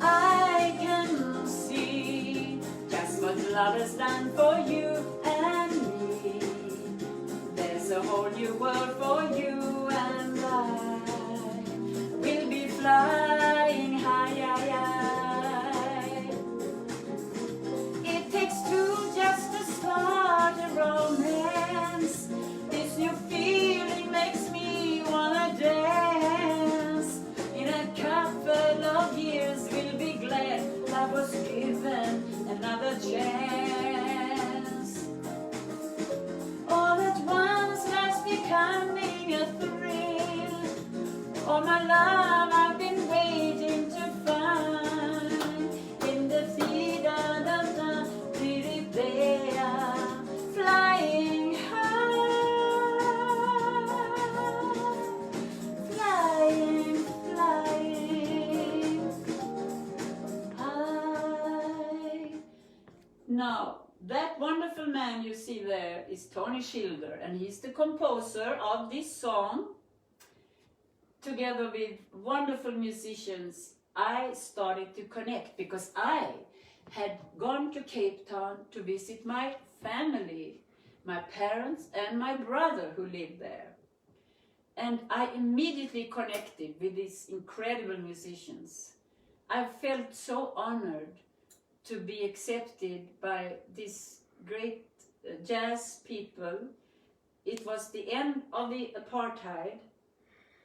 I can see just what love has done for you and me. There's a whole new world for you and I. We'll be flying high, high, high. It takes two just to start a romance. This new feeling makes me wanna dance. In a couple of years we'll be glad love was given another chance. All at once life's becoming a thrill. All my love I've been waiting to find in the da-da-da, di-di-da, flying high, flying, flying high. Now, that wonderful man you see there is Tony Schilder, and he's the composer of this song. Together with wonderful musicians, I started to connect because I had gone to Cape Town to visit my family, my parents and my brother who lived there. And I immediately connected with these incredible musicians. I felt so honored to be accepted by these great jazz people. It was the end of the apartheid,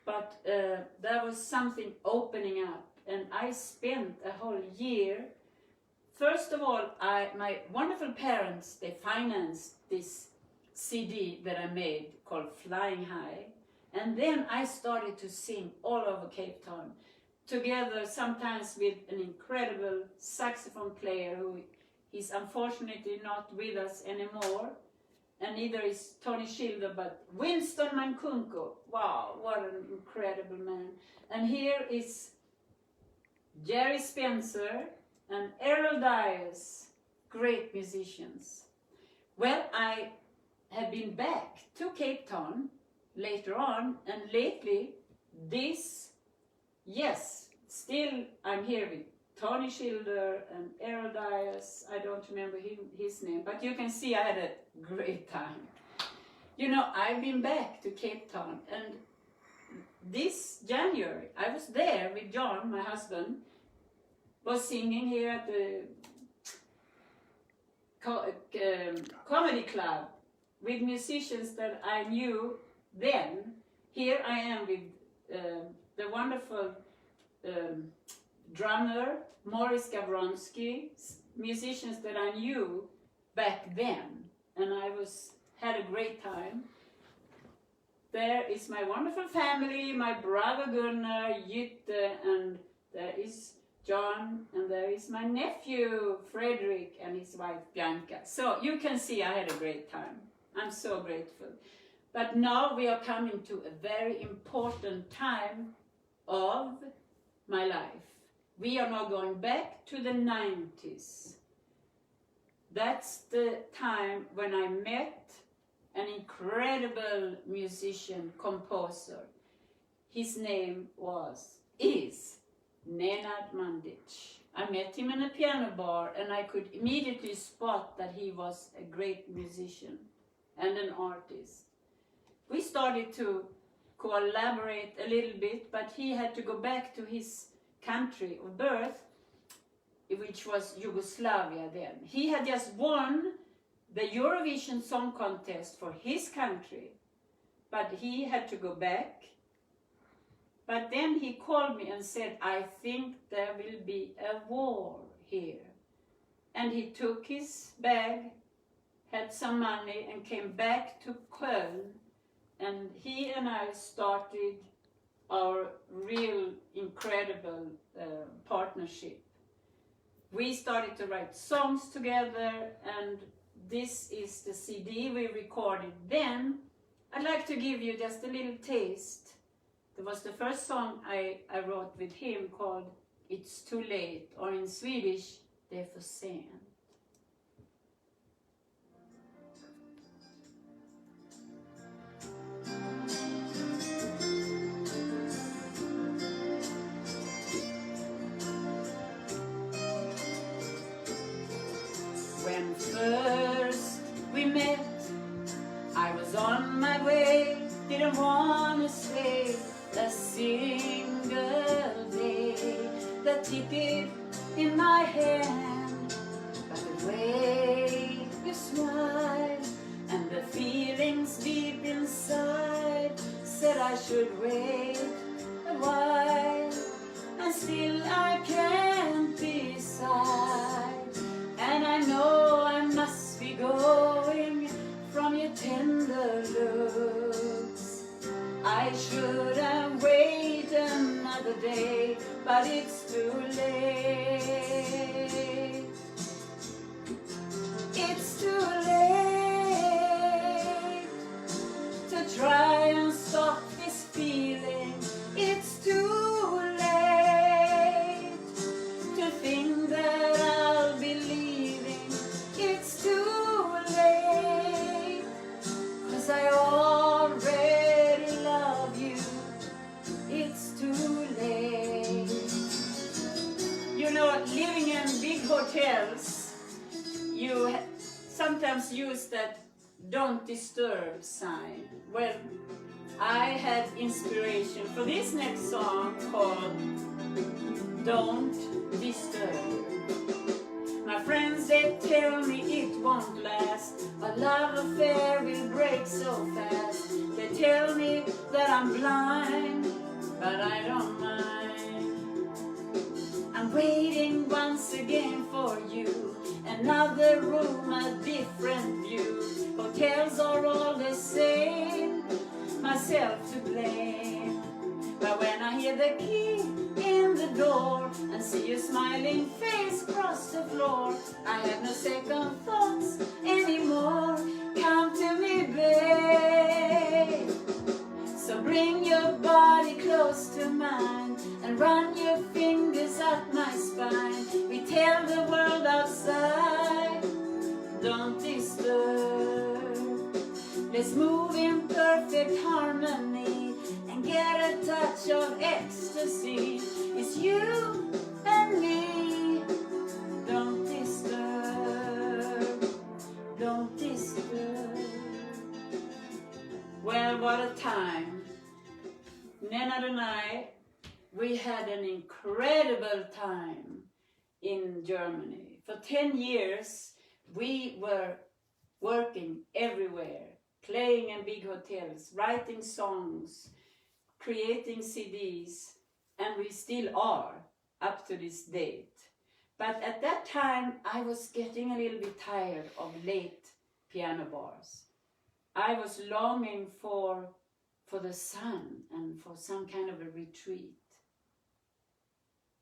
but there was something opening up, and I spent a whole year. First of all, my wonderful parents, they financed this CD that I made called Flying High, and then I started to sing all over Cape Town, together sometimes with an incredible saxophone player who is unfortunately not with us anymore, and neither is Tony Schilder, but Winston Mankunko. Wow, what an incredible man. And here is Jerry Spencer and Errol Dias, great musicians. Well, I have been back to Cape Town later on, and lately still I'm here with Tony Schilder and Errol Dias. I don't remember his name, but you can see I had a great time. You know, I've been back to Cape Town, and this January I was there with John, my husband, was singing here at the comedy club with musicians that I knew then. Here I am with the wonderful drummer Morris Gavronsky, musicians that I knew back then, and I had a great time. There is my wonderful family, my brother Gunnar, Jytte, and there is John, and there is my nephew Frederick and his wife Bianca. So you can see I had a great time. I'm so grateful. But now we are coming to a very important time of my life. We are now going back to the 90s. That's the time when I met an incredible musician, composer. His name is Nenad Mandic. I met him in a piano bar, and I could immediately spot that he was a great musician and an artist. We started to collaborate a little bit, but he had to go back to his country of birth, which was Yugoslavia then. He had just won the Eurovision Song Contest for his country, but he had to go back. But then he called me and said, I think there will be a war here. And he took his bag, had some money, and came back to Köln. And he and I started our real incredible partnership. We started to write songs together, and this is the CD we recorded then. I'd like to give you just a little taste. It was the first song I wrote with him, called It's Too Late, or in Swedish, Det är för sent. When first we met, I was on my way, didn't want to stay a single day. The ticket in my hand, but the way you smile and the feelings deep inside said I should wait a while, and still I can't decide. And I know I must be going from your tender looks. I should have waited another day, but it's too late. It's too late to try and stop this feeling. It's too late to think that I'll be leaving. It's too late, 'cause I already love you. It's too late. sometimes use that don't disturb sign. Well, I had inspiration for this next song called Don't Disturb. My friends, they tell me it won't last, a love affair will break so fast. They tell me that I'm blind, but I don't mind. I'm waiting once again for you, another room, a different view. Hotels are all the same, myself to blame. But when I hear the key in the door and see your smiling face cross the floor, I have no second thoughts anymore. Come to me, babe. So bring your body close to mine and run your fingers up my spine. We tell the world outside, don't disturb. Let's move in perfect harmony and get a touch of ecstasy. It's you and me. Don't disturb, don't disturb. Well, what a time. Nenad and I, we had an incredible time in Germany. For 10 years, we were working everywhere, playing in big hotels, writing songs, creating CDs, and we still are up to this date. But at that time, I was getting a little bit tired of late piano bars. I was longing for the sun and for some kind of a retreat.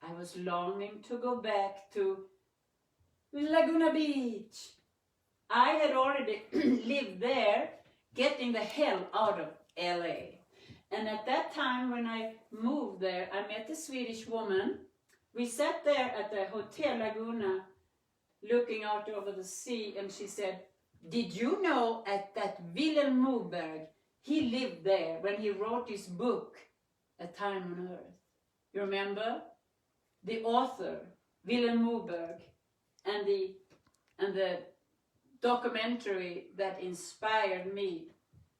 I was longing to go back to Laguna Beach. I had already lived there, getting the hell out of LA. And at that time when I moved there, I met a Swedish woman. We sat there at the Hotel Laguna looking out over the sea, and she said, did you know that Vilhelm Moberg, he lived there when he wrote his book, A Time on Earth? You remember? The author, Vilhelm Moberg, and the documentary that inspired me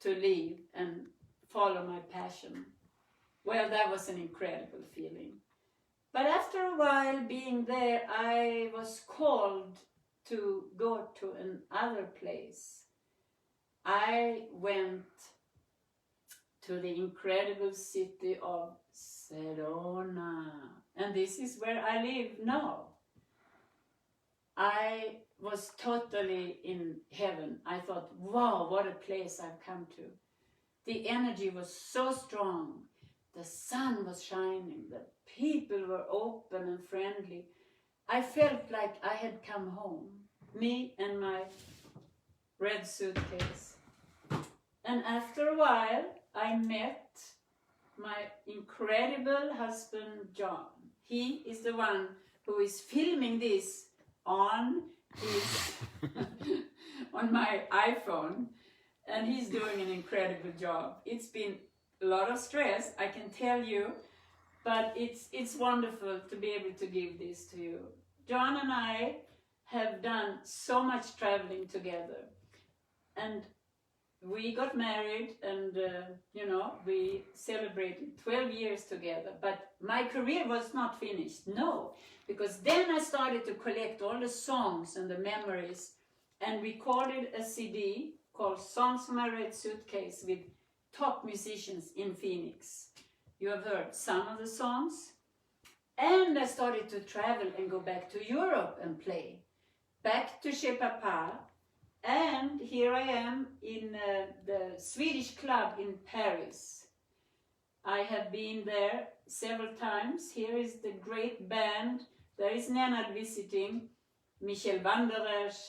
to leave and follow my passion. Well, that was an incredible feeling. But after a while being there, I was called to go to another place. I went to the incredible city of Sedona, and this is where I live now. I was totally in heaven. I thought, wow, what a place I've come to. The energy was so strong. The sun was shining. The people were open and friendly. I felt like I had come home, me and my red suitcase. And after a while, I met my incredible husband, John. He is the one who is filming this on his on my iPhone, and he's doing an incredible job. It's been a lot of stress, I can tell you, but it's wonderful to be able to give this to you. John and I have done so much traveling together, and we got married, and we celebrated 12 years together. But my career was not finished, no, because then I started to collect all the songs and the memories and recorded a CD called Songs from My Red Suitcase with top musicians in Phoenix. You have heard some of the songs. And I started to travel and go back to Europe and play. Back to Chez Papa. And here I am in the Swedish club in Paris. I have been there several times. Here is the great band. There is Nenad visiting, Michel Vanderesch.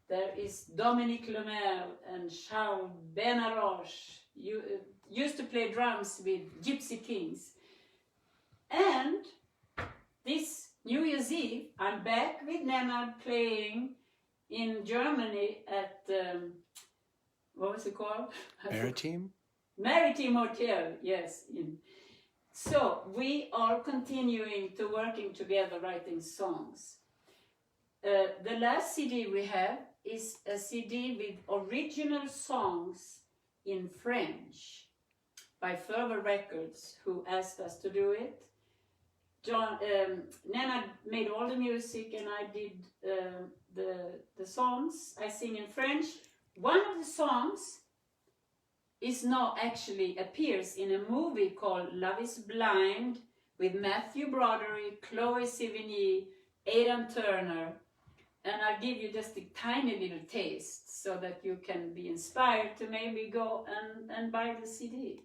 There is Dominique Lemaire and Charles Benaroche. You used to play drums with Gypsy Kings. And this New Year's Eve, I'm back with Nenad playing in Germany at, what was it called?
Maritime?
Maritime Hotel, yes. So we are continuing to working together writing songs. the last CD we have is a CD with original songs in French by Fervor Records, who asked us to do it. Nenad made all the music and I did the songs. I sing in French. One of the songs is now actually appears in a movie called Love is Blind with Matthew Broderick, Chloe Sevigny, Aidan Turner. And I'll give you just a tiny little taste so that you can be inspired to maybe go and buy the CD.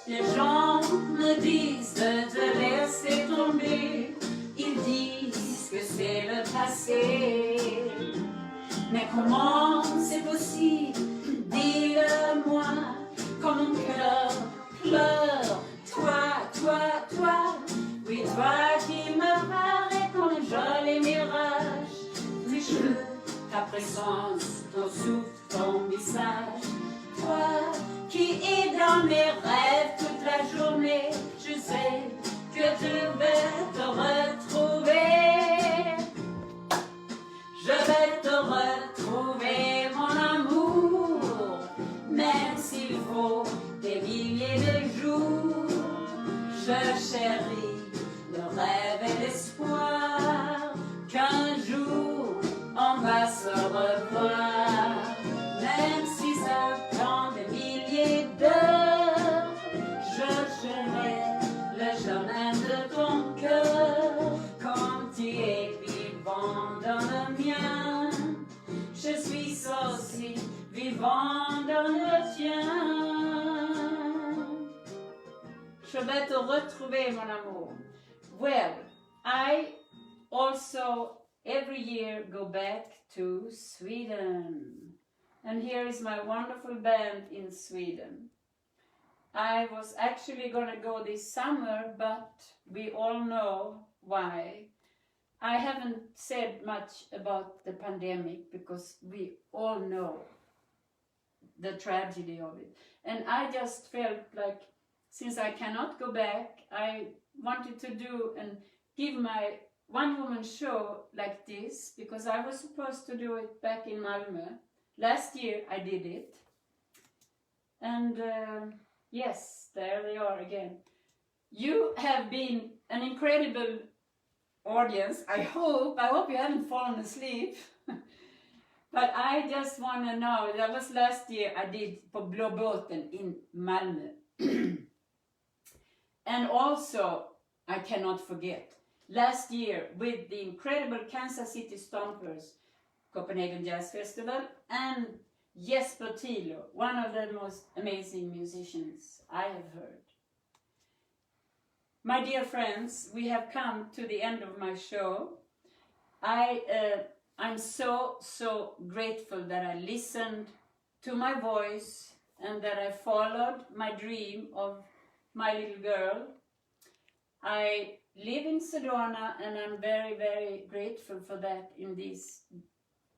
Les gens me disent de te laisser tomber. Ils disent que c'est le passé. Mais comment c'est possible? Dis-le-moi, quand mon cœur pleure. Toi, oui, toi qui me parais comme un joli mirage. Puis-je, ta présence, ton souffle, ton visage. Toi qui es dans mes rêves toute la journée, je sais que je vais te retrouver. Je vais te retrouver, mon amour, même s'il faut des milliers de jours. Je chéris le rêve et l'espoir qu'un jour on va se revoir. Même si ça prend des milliers d'heures, je chéris le chemin de ton cœur. Quand tu es vivant dans le mien, je suis aussi vivant dans le tien. Je vais te retrouver, mon amour. Well, I also every year go back to Sweden. And here is my wonderful band in Sweden. I was actually going to go this summer, but we all know why. I haven't said much about the pandemic because we all know the tragedy of it. And I just felt like, since I cannot go back, I wanted to do and give my one-woman show like this, because I was supposed to do it back in Malmö. Last year I did it. And yes, there they are again. You have been an incredible audience. I hope you haven't fallen asleep. But I just want to know, that was last year I did på Blå Båten in Malmö. And also, I cannot forget, last year with the incredible Kansas City Stompers, Copenhagen Jazz Festival, and Jesper Tilo, one of the most amazing musicians I have heard. My dear friends, we have come to the end of my show. I'm so grateful that I listened to my voice and that I followed my dream of my little girl. I live in Sedona and I'm very, very grateful for that in these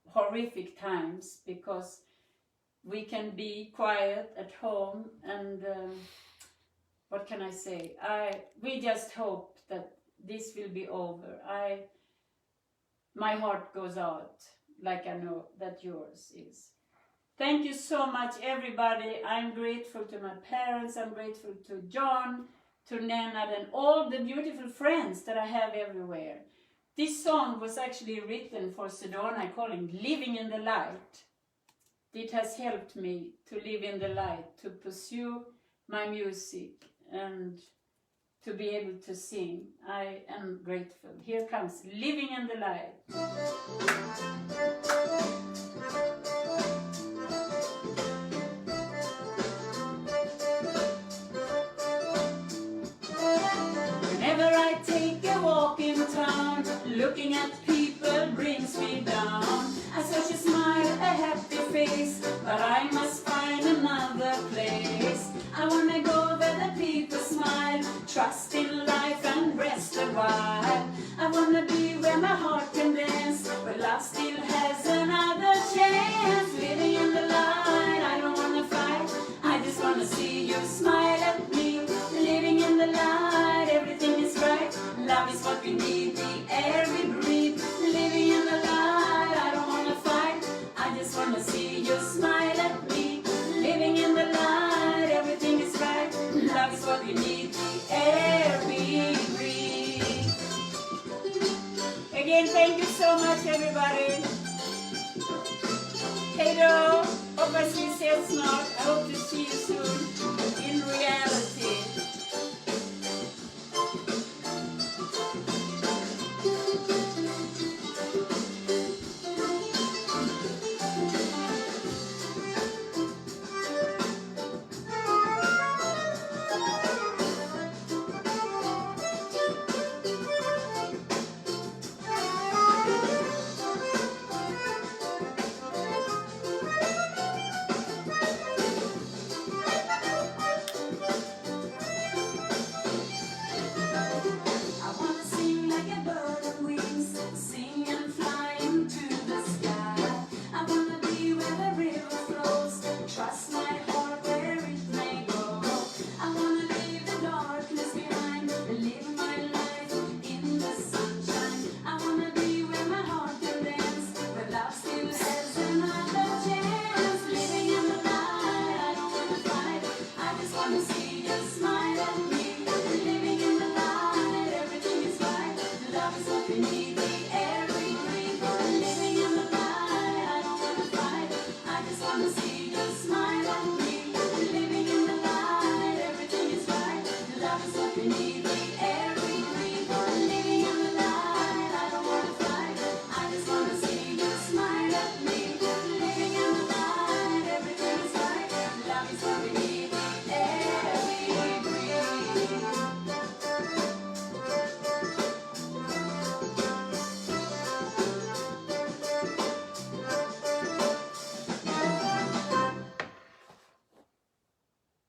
horrific times, because we can be quiet at home and what can I say? We just hope that this will be over. My heart goes out, like I know that yours is. Thank you so much, everybody. I'm grateful to my parents. I'm grateful to John, to Nenad, and all the beautiful friends that I have everywhere. This song was actually written for Sedona, calling Living in the Light. It has helped me to live in the light, to pursue my music and to be able to sing. I am grateful. Here comes Living in the Light. Whenever I take a walk in town, looking at people brings me down. I search a smile, a happy face, but I must find another place. I wanna go where the people smile, trust in life and rest a while. I wanna be where my heart can dance, but love still has another chance. Living in the light, I don't wanna fight, I just wanna see you smile at me. Living in the light, everything is right. Love is what we need, the air we breathe. Living in the light, I don't wanna fight, I just wanna see you smile at me. Living in the light, everything is right. Love is what we need, the air we breathe. Again, thank you so much, everybody. Hej då! Hoppas vi ses snart. I hope to see you soon in reality.